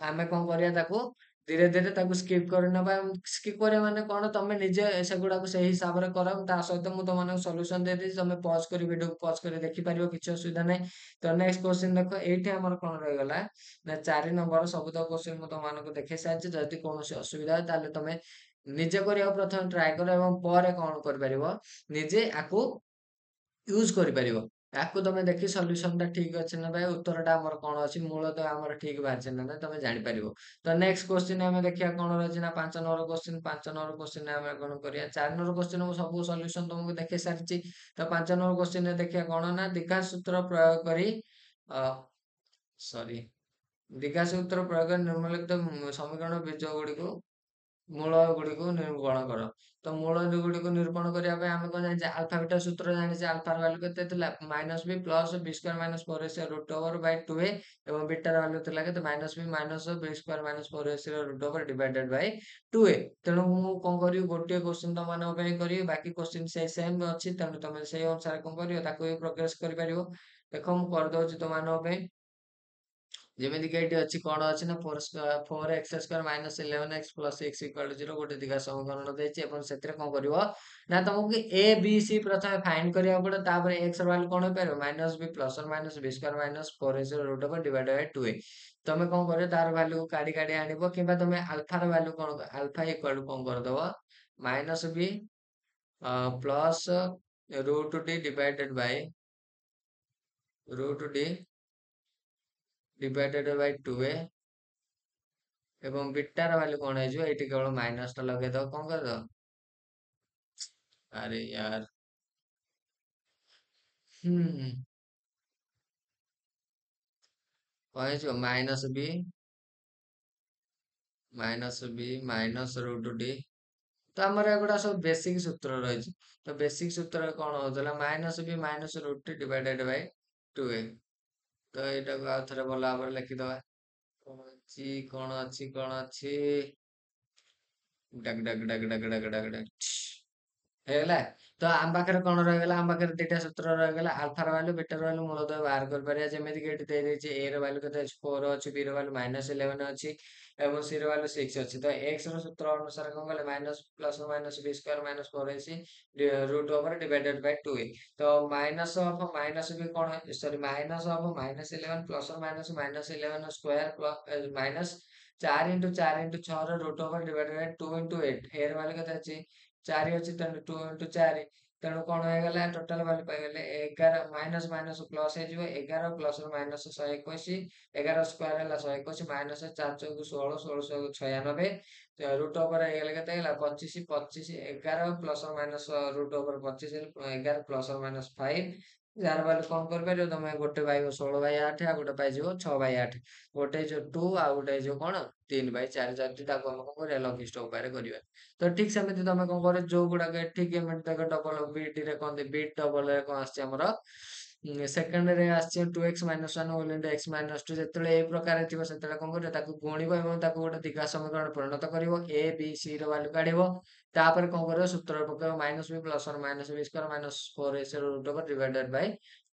ଆମେ କଣ କରିବା ତାକୁ ଧୀରେ ଧୀରେ ତାକୁ ସ୍କିପ୍ କରିନବା ସ୍କିପ୍ କରିବା ମାନେ କଣ ତମେ ନିଜେ ସେଗୁଡାକୁ ସେଇ ହିସାବରେ କର ତା ସହିତ ମୁଁ ତମମାନଙ୍କୁ ସଲ୍ୟୁସନ ଦେଇଦେଇଛି ତମେ ପଜ୍ କରି ଭିଡିଓକୁ ପଜ୍ କରି ଦେଖିପାରିବ କିଛି ଅସୁବିଧା ନାହିଁ। ତ ନେକ୍ସଟ କ୍ୱେଶ୍ଚିନ୍ ଦେଖ ଏଇଠି ଆମର କଣ ରହିଗଲା ନା 4 ନମ୍ବର ସବୁତକ କ୍ୱେଶ୍ଚିନ୍ ମୁଁ ତମମାନଙ୍କୁ ଦେଖେଇ ସାରିଛି ଯଦି କୌଣସି ଅସୁବିଧା ହୁଏ ତାହେଲେ ତମେ ନିଜେ କରିବାକୁ ପ୍ରଥମେ ଟ୍ରାଏ କର ଏବଂ ପରେ କଣ କରିପାରିବ ନିଜେ ଆକୁ ୟୁଜ କରିପାରିବ। ଆକୁ ତମେ ଦେଖି ସଲ୍ୟୁସନ ଟା ଠିକ ଅଛି ନା ଭାଇ ଉତ୍ତର ଟା ଆମର କଣ ଅଛି ମୂଳତଃ ଆମର ଠିକ ବାହାରିଛି ନା ନାଇଁ ତମେ ଜାଣିପାରିବ। ତ ନେକ୍ସଟ କ୍ୱେଶ୍ଚିନ୍ ଆମେ ଦେଖିବା କଣ ରହିଛି ନା 5 ନମ୍ବର କ୍ୱେଶ୍ଚିନ୍ 5 ନମ୍ବର କ୍ୱେଶ୍ଚିନ୍ ଆମେ କଣ କରିବା 4 ନମ୍ବର କ୍ୱେଶ୍ଚିନ୍ ମୁଁ ସବୁ ସଲ୍ୟୁସନ ତମକୁ ଦେଖେଇ ସାରିଛି। ତ 5 ନମ୍ବର କ୍ୱେଶ୍ଚିନ୍ ରେ ଦେଖିବା କଣ ନା ଦ୍ୱିଘାତ ସୂତ୍ର ପ୍ରୟୋଗ କରି ସରି ଦ୍ୱିଘାତ ସୂତ୍ର ପ୍ରୟୋଗ କରି ନିମ୍ନଲିଖିତ ସମୀକରଣ ବୀଜ ଗୁଡିକୁ ମୂଳ ଗୁଡିକୁ ନିରୂପଣ କର। ତ ମୂଳ ଗୁଡିକୁ ନିରୂପଣ କରିବା ପାଇଁ ଆମେ କଣ ଜାଣିଛେ ଆଲଫା ବିଟା ସୂତ୍ର ଜାଣିଛେ ଆଲଫାର ଭାଲ୍ୟୁ କେତେ ଥିଲା -b plus b square minus 4ac root over Bai 2a ଏବଂ ବିଟାର ଭାଲ୍ୟୁ ଥିଲା କେତେ -b minus b square minus 4ac ର root over divided by 2a। ତେଣୁ ମୁଁ କଣ କରିବି ଗୋଟିଏ କ୍ୱେଶ୍ଚିନ୍ ତମମାନଙ୍କ ପାଇଁ କରିବି ବାକି କ୍ୱେଶ୍ଚିନ୍ ସେଇ ସେମ୍ ଅଛି ତେଣୁ ତମେ ସେଇ ଅନୁସାରେ କଣ କରିବ ତାକୁ ବି ପ୍ରୋଗ୍ରେସ କରିପାରିବ। ଦେଖ ମୁଁ କରିଦଉଛି ତମମାନଙ୍କ ପାଇଁ ଯେମିତି କି ଏଇଠି ଅଛି କଣ ଅଛି ନା 4x square minus 11x plus 6 equal to 0 ଗୋଟେ ଦ୍ୱିଘାତ ସମୀକରଣ ଦେଇଛି ଏବଂ ସେଥିରେ କଣ କରିବ ନା ତମକୁ a b c ପ୍ରଥମେ ଫାଇଣ୍ଡ କରିବାକୁ ପଡିବ ତାପରେ x ର ଭାଲ୍ୟୁ କଣ ହେଇପାରିବ -b plus or minus b square minus 4ac ର root over divided by 2a। ତମେ କଣ କରିବ ତାର ଭାଲ୍ୟୁ କାଢି କାଢି ଆଣିବ କିମ୍ବା ତମେ ଆଲଫାର ଭାଲ୍ୟୁ କଣ ଆଲଫା ଇକ୍ୱାଲ୍ ଟୁ କଣ କରିଦବ -b plus route d divided by route d divided by 2a ଏବଂ ବିଟାର ଭାଲ୍ୟୁ କଣ ହେଇଯିବ ଏଇଠି କେବଳ ମାଇନସ ଟା ଲଗେଇଦବ କଣ କରିଦବ ଆରେ यार ହୁଁ କଣ ହେଇଯିବ -b ମାଇନସ ରୁଟ୍ d ତ ଆମର ଏଗୁଡା ସବୁ ବେସିକ ସୂତ୍ର ରହିଛି। ତ ବେସିକ ସୂତ୍ର କଣ ହଉଥିଲା minus B minus root divided by 2a। ତ ଏଇଟାକୁ ଆଉ ଥରେ ଭଲ ଭାବରେ ଲେଖିଦବା। କଣ ଅଛି ଡାକ ଡାକ ଡାକ ଡାକ ଡାକ ଡାକ ଡାକ ହେଇଗଲା। ତ ଆମ ପାଖରେ କଣ ରହିଗଲା, ଆମ ପାଖରେ ଦିଟା ସୂତ୍ର ରହିଗଲା, ଆଲଫାର ଭାଲ୍ୟୁ ବିଟାର ଭାଲ୍ୟୁ ମୂଳତଃ ବାହାର କରିପାରିବା। ଯେମିତି କି ଏଠି ଦେଇଦେଇଛି ଏ ର ଭାଲ୍ୟୁ କେତେ ଅଛି 4 ଅଛି, ବି ର ଭାଲ୍ୟୁ -11 ଅଛି ଏବଂ ସି ର ଭାଲ୍ୟୁ 6 ଅଛି। ତ ଏକ୍ସ ର ସୂତ୍ର ଅନୁସାରେ କଣ କଲେ minus plus minus B square minus 4ac root over divided by 2a। ତ ମାଇନସ ଅଫ ମାଇନସ ବି କଣ sorry minus of -11 plus minus -11 square minus 4 into 4 into 6 ର root over divided by 2 into 8। ଏ ର ଭାଲ୍ୟୁ କେତେ ଅଛି 4 ଅଛି, ତେଣୁ 2 into 4। ତେଣୁ କଣ ହେଇଗଲା ଟୋଟାଲ ଭାଲ୍ୟୁ ପାଇଗଲେ 11 ମାଇନସ ମାଇନସ ପ୍ଲସ ହେଇଯିବ 11 ପ୍ଲସ ମାଇନସ 121। 11 ସ୍କୋୟାର ହେଲା 121 ମାଇନସ 4 ଚଉକୁ 16 16 96 ରୁଟ ଓଭର ହେଇଗଲା କେତେ ହେଇଗଲା 25 25 11 plus minus root over 25 11 plus minus 5। ଯାହାର ଭାଲ୍ୟୁ କଣ କରିପାରିବ ତମେ, ଗୋଟେ ପାଇବ 16/8 ଆଉ ଗୋଟେ ପାଇଯିବ 6/8। ଗୋଟେ ହେଇଯିବ 2 ଆଉ ଗୋଟେ ହେଇଯିବ କଣ 3/4। ଯଦି ତାକୁ ଆମେ କଣ କରିବା ଲଘିଷ୍ଠ ଉପାୟରେ କରିବା। ତ ଠିକ ସେମିତି ତମେ କଣ କରିବ ଯୋଉ ଗୁଡାକ ଠିକ ଏମିତି ଦେଖ ଡବଲ ବିଟ ରେ କହନ୍ତି ବିଟ ଡବଲ ରେ କଣ ଆସିଛି ଆମର ସେକେଣ୍ଡ ରେ ଆସିଛି 2x - 1 ହୋଲ ଇଣ୍ଟୁ x - 2। ଯେତେବେଳେ ଏଇ ପ୍ରକାର ଥିବ ସେତେବେଳେ କଣ କରିବ ତାକୁ ଗୁଣିବ ଏବଂ ତାକୁ ଗୋଟେ ଦିଘା ସମୀକରଣ ପରିଣତ କରିବ। ଏ ବି ସି ର ଭାଲ୍ୟୁ କାଢିବ। ତାପରେ କଣ କରିବ ସୂତ୍ର ପକେଇବ minus B plus minus B square minus 4ac root over divided by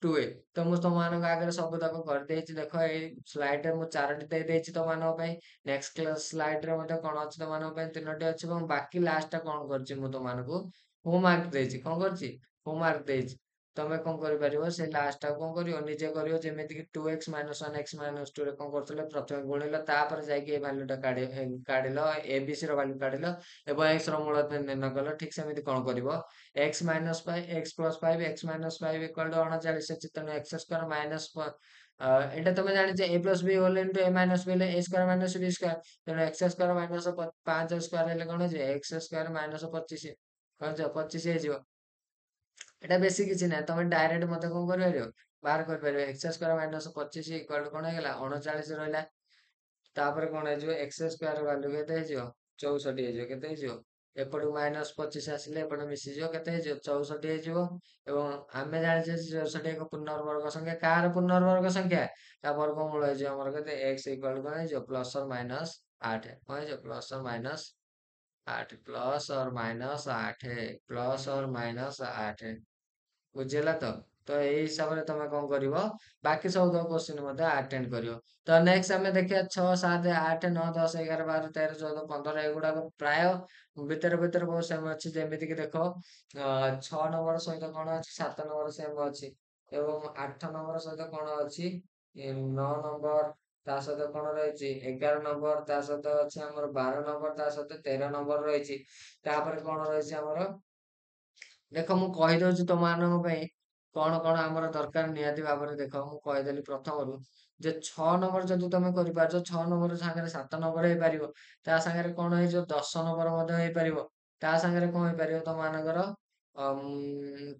2a। ତ ମୁଁ ତମମାନଙ୍କ ଆଗରେ ସବୁ ତକ କରିଦେଇଛି। ଦେଖ ଏଇ ସ୍ଲାଇଡ ରେ ମୁଁ 4ଟି ଦେଇଦେଇଛି ତମମାନଙ୍କ ପାଇଁ। ନେକ୍ସଟ କ୍ଲାସ ସ୍ଲାଇଡ ରେ ମଧ୍ୟ କଣ ଅଛି ତମମାନଙ୍କ ପାଇଁ 3ଟି ଅଛି ଏବଂ ବାକି ଲାଷ୍ଟ ଟା କଣ କରିଛି ମୁଁ ତମମାନଙ୍କୁ ହୋମୱାର୍କ ଦେଇଛି। କଣ କରିଛି ହୋମୱାର୍କ ଦେଇଛି। ତମେ କଣ କରିପାରିବ ସେ ଲାଷ୍ଟ ଟାକୁ କଣ କରିବ ନିଜେ କରିବ। ଯେମିତି କି 2x - 1 x - 2 ରେ କଣ କରୁଥିଲେ ପ୍ରଥମେ ଗୁଣିଲ ତାପରେ ଯାଇକି ଏ ଭାଲ୍ୟୁ ଟା କାଢିଲ ଏ ବି ସି ର ଭାଲ୍ୟୁ କାଢିଲ ଏବଂ x ର ମୂଳ ନିର୍ଣ୍ଣୟ କଲ। ଠିକ ସେମିତି କଣ କରିବ x - 5 x + 5 x - 5 = 39 ଅଛି। ତେଣୁ x ସ୍କୋୟାର ମାଇନସ ଏଇଟା ତମେ ଜାଣିଛ a + b whole into a - b ହେଲେ a square minus b square. ତେଣୁ x ସ୍କୋୟାର ମାଇନସ 5 ସ୍କୋୟାର ହେଲେ କଣ ହେଇଯିବ x ସ୍କୋୟାର ମାଇନସ 25 କଣ ହେଇଯିବ 25 ହେଇଯିବ। ଏଟା ବେଶୀ କିଛି ନାହିଁ, ତମେ ଡାଇରେକ୍ଟ ମତେ କଣ କରିପାରିବ ବାହାର କରିପାରିବ। x square minus 25 equal to କଣ ହେଇଗଲା 39 ରହିଲା। ତାପରେ କଣ ହେଇଯିବ x ସ୍କୋୟାର ଭାଲ୍ୟୁ କେତେ ହେଇଯିବ 64 ହେଇଯିବ। କେତେ ହେଇଯିବ ଏପଟକୁ -25 ଆସିଲେ ଏପଟେ ମିଶିଯିବ କେତେ ହେଇଯିବ 64 ହେଇଯିବ। ଏବଂ ଆମେ ଜାଣିଛେ 64 ଏକ ପୂର୍ଣ୍ଣବର୍ଗ ସଂଖ୍ୟା। କାହାର ପୂର୍ଣ୍ଣବର୍ଗ ସଂଖ୍ୟା ତା ବର୍ଗମୂଳ ହେଇଯିବ ଆମର କେତେ x ଇକ୍ୱାଲ ଟୁ କଣ ହେଇଯିବ +/- 8। କଣ ହେଇଯିବ +/- 8 +/- 8 ବୁଝିହେଲା ତ। ତ ଏଇ ହିସାବରେ ତମେ କଣ କରିବ ବାକି ସବୁ ତକ କୋଶ୍ଚିନ୍ ମଧ୍ୟ ଆଟେଣ୍ଡ କରିବ। ତ ନେକ୍ସଟ ଆମେ ଦେଖିବା 6 7 8 9 10 11 12 13 14 15 ଏଗୁଡାକ ପ୍ରାୟ ଭିତରେ ଭିତରେ ବହୁତ ସେମ ଅଛି। ଯେମିତି କି ଦେଖ 6 ନମ୍ବର ସହିତ କଣ ଅଛି 7 ନମ୍ବର ସେମ ଅଛି ଏବଂ 8 ନମ୍ବର ସହିତ କଣ ଅଛି 9 ନମ୍ବର ତା ସହିତ କଣ ରହିଛି 11 ନମ୍ବର ତା ସହିତ ଅଛି ଆମର 12 ନମ୍ବର ତା ସହିତ 13 ନମ୍ବର ରହିଛି। ତାପରେ କଣ ରହିଛି ଆମର ଦେଖ ମୁଁ କହିଦଉଛି ତମମାନଙ୍କ ପାଇଁ କଣ କଣ ଆମର ଦରକାର ନିହାତି ଭାବରେ। ଦେଖ ମୁଁ କହିଦେଲି ପ୍ରଥମରୁ ଯେ 6 ନମ୍ବର ଯଦି ତମେ କରିପାରୁଛ 6 ନମ୍ବର ସାଙ୍ଗରେ 7 ନମ୍ବର ହେଇପାରିବ। ତା ସାଙ୍ଗରେ କଣ ହେଇଯିବ 10 ନମ୍ବର ମଧ୍ୟ ହେଇପାରିବ। ତା ସାଙ୍ଗରେ କଣ ହେଇପାରିବ ତମମାନଙ୍କର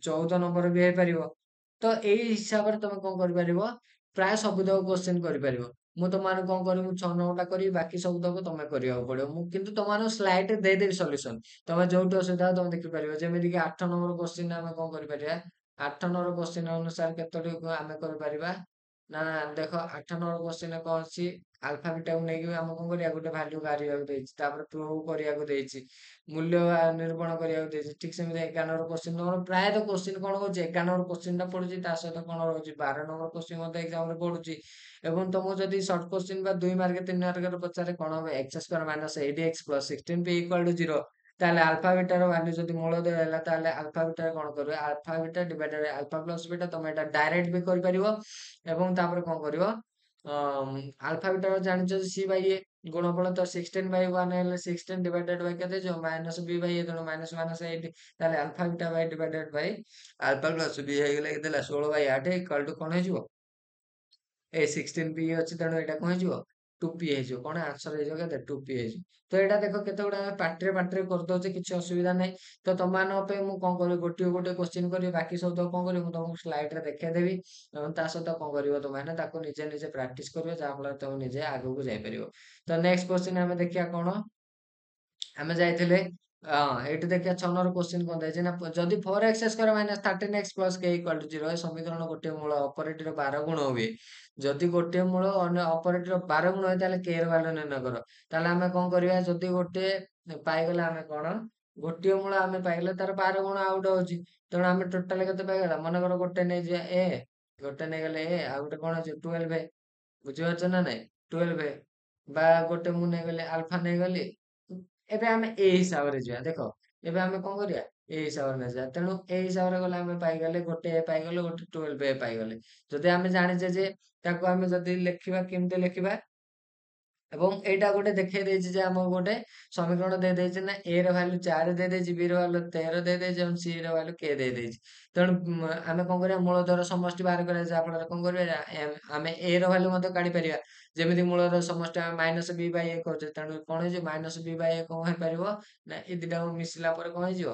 14 ନମ୍ବର ବି ହେଇପାରିବ। ତ ଏଇ ହିସାବରେ ତମେ କଣ କରିପାରିବ ପ୍ରାୟ ସବୁତକ କୋଶ୍ଚିନ୍ କରିପାରିବ। ମୁଁ ତମମାନଙ୍କୁ କଣ କରିବି 6 ନମ୍ବରଟା କରିବି ବାକି ସବୁତକ ତମେ କରିବାକୁ ପଡିବ। ମୁଁ କିନ୍ତୁ ତମମାନଙ୍କୁ ସ୍ଲାଇଡରେ ଦେଇଦେବି ସଲ୍ୟୁସନ। ତମେ ଯୋଉଠି ଅସୁବିଧା ହବ ତମେ ଦେଖିପାରିବ। ଯେମିତି କି 8 ନମ୍ବର କୋଶ୍ଚିନ୍ ଆମେ କଣ କରିପାରିବା 8 ନମ୍ବର କୋଶ୍ଚିନ୍ ଅନୁସାରେ କେତୋଟି ଆମେ କରିପାରିବା ନା ଦେଖ 8 ନମ୍ବର କୋଶ୍ଚିନ୍ କଣ ଅଛି ଆଲଫା ବିଟାକୁ ନେଇକି ଆମେ କଣ କରିବା ଗୋଟେ ଭାଲ୍ୟୁ ବାହାରିବାକୁ ଦେଇଛି ତାପରେ ପ୍ରୁଭ କରିବାକୁ ଦେଇଛି ମୂଲ୍ୟ ନିରୂପଣ କରିବାକୁ ଦେଇଛି। ଠିକ ସେମିତି 11 ନମ୍ବର କୋଶ୍ଚିନ୍ ତମର ପ୍ରାୟତଃ କୋଶ୍ଚିନ୍ କଣ ହଉଛି 11 ନମ୍ବର କୋଶ୍ଚିନ୍ ଟା ପଡୁଛି ତା ସହିତ କଣ ରହୁଛି 12 ନମ୍ବର କୋଶ୍ଚିନ୍ ମଧ୍ୟ ଏକ୍ସାମ ରେ ପଡୁଛି। ଏବଂ ତମକୁ ଯଦି ସର୍ଟ କୋଶ୍ଚିନ୍ ବା 2 ମାର୍କ 3 ମାର୍କରେ ପଚାରେ କଣ ହବ x square minus 8x plus 16p equal to 0। ତାହେଲେ ଆଲଫା ବିଟାର ଭାଲ୍ୟୁ ଯଦି ମୂଳଦୟ ହେଲା ତାହେଲେ ଆଲଫା ବିଟାରେ କଣ କରିବ ଆଲଫା ବିଟା ଡିଭାଇଡେଡ ଆଲଫା ପ୍ଲସ ବିଟା ତମେ ଏଟା ଡାଇରେକ୍ଟ ବି କରିପାରିବ। ଏବଂ ତାପରେ କଣ କରିବ ଆଲଫା ବିଟାର ଜାଣିଛ ସି ବାଇ ଏ ଗୁଣଫଳ ତ 16/1 ହେଲେ 16 ଡିଭାଇଡେଡ ବାଇ କେତେ ହେଇଯିବ -b/a ତେଣୁ -8। ତାହେଲେ ଆଲଫା ବିଟା ବାଇ ଡିଭାଇଡେଡ ବାଇ ଆଲଫା ପ୍ଲସ b ହେଇଗଲେ କେତେ ହେଲା 16/8 ଇକ୍ୱାଲ ଟୁ କଣ ହେଇଯିବ ଏ 16p ଅଛି ତେଣୁ ଏଇଟା କଣ ହେଇଯିବ 2p ହେଇଯିବ। କଣ ଆନ୍ସର ହେଇଯିବ କେତେ 2p ହେଇଯିବ। ତ ଏଇଟା ଦେଖ କେତେ ଗୁଡା ଆମେ ପାଟିରେ ପାଟିରେ କରିଦଉଛେ କିଛି ଅସୁବିଧା ନାହିଁ। ତ ତମମାନଙ୍କ ପାଇଁ ମୁଁ କଣ କରିବି ଗୋଟିଏ ଗୋଟିଏ କୋଶ୍ଚିନ୍ କରିବି ବାକି ସବୁ ତ କଣ କରିବି ମୁଁ ତମକୁ ସ୍ଲାଇଡ ରେ ଦେଖେଇଦେବି ଏବଂ ତା ସହିତ କଣ କରିବ ତମେ ତାକୁ ନିଜେ ନିଜେ ପ୍ରାକ୍ଟିସ କରିବ ଯାହା ଫଳରେ ତମେ ନିଜେ ଆଗକୁ ଯାଇପାରିବ। ତ ନେକ୍ସଟ କୋଶ୍ଚିନ୍ ଆମେ ଦେଖିବା କଣ ଆମେ ଯାଇଥିଲେ ଏଇଠି ଦେଖିବା 6 ନମ୍ବର କ୍ୱେଶ୍ଚିନ୍ କଣ ଦେଇଛି ନା ଯଦି 4x square minus 13x plus k equal to 0 ଏ ସମୀକରଣ ଗୋଟିଏ ମୂଳ ଅପରେଟର 12 ଗୁଣ ହୁଏ। ଯଦି ଗୋଟିଏ ମୂଳ ଅନ୍ୟ ଅପରେଟର 12 ଗୁଣ ହୁଏ ତାହେଲେ k ର ଭ୍ୟାଲୁ ନିର୍ଣ୍ଣୟ କର। ତାହେଲେ ଆମେ କଣ କରିବା ଯଦି ଗୋଟେ ପାଇଗଲେ ଆମେ କଣ ଗୋଟିଏ ମୂଳ ଆମେ ପାଇଗଲେ ତାର 12 ଗୁଣ ଆଉ ଗୋଟେ ହଉଛି। ତେଣୁ ଆମେ ଟୋଟାଲ କେତେ ପାଇଗଲା ମନେକର ଗୋଟେ ନେଇଯିବା ଗୋଟେ ନେଇଗଲେ ଆଉ ଗୋଟେ କଣ ଅଛି 12 ବୁଝିପାରୁଛ ନା ନାଇଁ 12 ବା ଗୋଟେ ମୁଁ ନେଇଗଲି ଆଲଫା ନେଇଗଲି। ଏବେ ଆମେ ଏ ହିସାବରେ ଯିବା ଦେଖ ଏବେ ଆମେ କଣ କରିବା ଏ ହିସାବରେ ନେଇଯିବା ତେଣୁ ଏ ହିସାବରେ ଗଲେ ଆମେ ପାଇଗଲେ ଗୋଟେ ଏ ପାଇଗଲେ ଗୋଟେ 12 ଏ ପାଇଗଲେ। ଯଦି ଆମେ ଜାଣିଛେ ଯେ ତାକୁ ଆମେ ଯଦି ଲେଖିବା କେମିତି ଲେଖିବା ଏବଂ ଏଇଟା ଗୋଟେ ଦେଖେଇ ଦେଇଛି ଯେ ଆମକୁ ଗୋଟେ ସମୀକରଣ ଦେଇଦେଇଛି ନା ଏ ର ଭ୍ୟାଲୁ 4 ଦେଇଦେଇଛି ବି ର ଭ୍ୟାଲୁ 13 ଦେଇଦେଇଛି ଏବଂ ସି ର ଭ୍ୟାଲୁ k ଦେଇଦେଇଛି। ତେଣୁ ଆମେ କଣ କରିବା ମୂଳଧର ସମଷ୍ଟି ବାହାର କରିବା ଯାହା ଫଳରେ କଣ କରିବା ଆମେ ଏ ର ଭ୍ୟାଲୁ ମଧ୍ୟ କାଢିପାରିବା। ଯେମିତି ମୂଳଧର ସମଷ୍ଟି ଆମେ ମାଇନସ ବି ବାଇ ଏ କରୁଛେ ତେଣୁ କଣ ହେଇଯିବ ମାଇନସ ବି ବାଇ ଏ କଣ ହେଇପାରିବ ନା ଏ ଦିଟାକୁ ମିଶିଲା ପରେ କଣ ହେଇଯିବ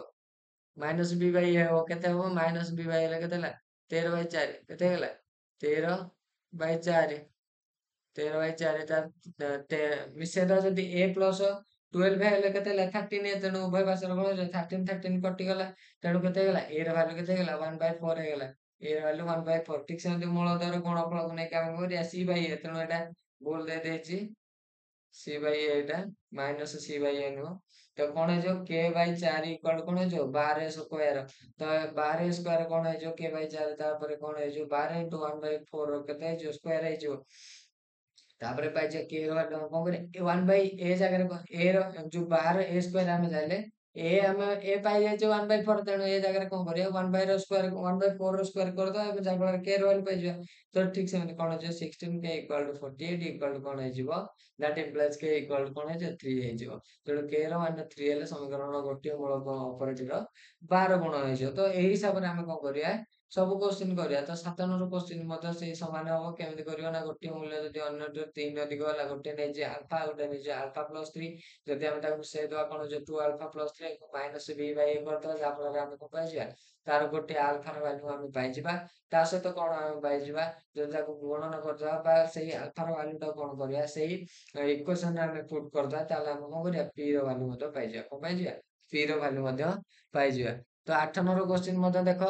ମାଇନସ ବି ବାଇ ଏ ହବ କେତେ ହବ ମାଇନସ ବି ବାଇ ହେଲେ କେତେ ହେଲା 13/4 କେତେ ହେଇଗଲା 13/4 13/4 ମିଶେଇଦବା ଯଦି ଏ ପ୍ଲସ 12 ହେଲେ କେତେ ହେଲା 13 ତେଣୁ ଉଭୟ ପାର୍ଶ୍ୱରେ କଣ ହେଇଯିବ 13 କଟିଗଲା ତେଣୁ କେତେ ହେଇଗଲା ଏ ର ଭ୍ୟାଲୁ କେତେ ହେଇଗଲା 1/4 ହେଇଗଲା ଏ ର ଭ୍ୟାଲୁ 1/4 ଠିକ ସେମିତି ମୂଳଧର ଗୁଣଫଳକୁ ନେଇକି ଆମେ କଣ କରିବା ସି ବାଇ ଏ ତେଣୁ ଏଇଟା ଭୁଲ ଦେଇଦେଇଛି ସି ବାଇ ଏଇଟା ମାଇନସ ସି ବାଇ ଏ ନୁହଁ ତ କଣ ହେଇଯିବ କେ ବାଇ 4 ଇକ୍ୱାଲ କଣ ହେଇଯିବ 12 ସ୍କୋୟାର ତ 12 ସ୍କୋୟାର କଣ ହେଇଯିବ କେ ବାଇ 4 ତାପରେ କଣ ହେଇଯିବ 12 ଇଣ୍ଟୁ 1/4 କେତେ ହେଇଯିବ ସ୍କୋୟାର ହେଇଯିବ। ତାପରେ ପାଇଛେ କେ ର କଣ କରିବା 1/a ଜାଗାରେ ଏ ର ଯୋଉ 12 ଏ ସ୍କୋୟାର ଆମେ ଚାହିଁଲେ ଆମେ ଏ ପାଇଯାଇଛେ 1/4 ତେଣୁ ଏ ଜାଗାରେ କଣ କରିବା 1 ର ସ୍କୋୟାର 1/4 ର ସ୍କୋୟାର କରିଦବା ଏବଂ ଯାହା ଫଳରେ କେ ର ଭ୍ୟାଲୁ ପାଇଯିବା। ତ ଠିକ ସେମିତି କଣ ହେଇଯିବ 16 k equal to 48 equal to କଣ ହେଇଯିବ that implies k equal to କଣ ହେଇଯିବ 3 ହେଇଯିବ। ତେଣୁ k ର ମାନ 3 ହେଲେ ସମୀକରଣର ଗୋଟିଏ ମୂଳକ ଅପରେଟର 12 ଗୁଣ ହେଇଯିବ। ତ ଏଇ ହିସାବରେ ଆମେ କଣ କରିବା ସବୁ କୋଶ୍ଚିନ୍ କରିବା ତ 7 ନମ୍ବର କୋଶ୍ଚିନ୍ ମଧ୍ୟ ସେଇ ସମାନ ହବ କେମିତି କରିବ ନା ଗୋଟିଏ ମୂଲ୍ୟ ଯଦି ଅନ୍ୟ 3 ଅଧିକ ହେଲା ଗୋଟେ ନେଇଯିବା ଆଲଫା ଗୋଟେ ନେଇଯିବା ଆଲଫା ପ୍ଲସ 3 ଯଦି ଆମେ ତାକୁ ମିଶେଇଦବା କଣ ଯେ 2 ଆଲଫା ପ୍ଲସ 3 ମାଇନସ ବି ବାଇ ଏ କରିଦବା ଯାହା ଫଳରେ ଆମେ କଣ ପାଇଯିବା ତାର ଗୋଟେ ଆଲଫାର ଭ୍ୟାଲୁ ଆମେ ପାଇଯିବା ତା ସହିତ କଣ ଆମେ ପାଇଯିବା ଯଦି ତାକୁ ଗୁଣନ କରିଦବା ବା ସେଇ ଆଲଫାର ଭ୍ୟାଲୁ ଟାକୁ କଣ କରିବା ସେଇ ଇକ୍ୱେସନରେ ଆମେ ପୁଟ୍ କରିଦବା ତାହେଲେ ଆମେ କଣ କରିବା ପି ର ଭ୍ୟାଲୁ ମଧ୍ୟ ପାଇଯିବା କଣ ପାଇଯିବା ପି ର ଭ୍ୟାଲୁ ମଧ୍ୟ ପାଇଯିବା। ତ 8 ନମ୍ବର କୋଶ୍ଚିନ୍ ମଧ୍ୟ ଦେଖ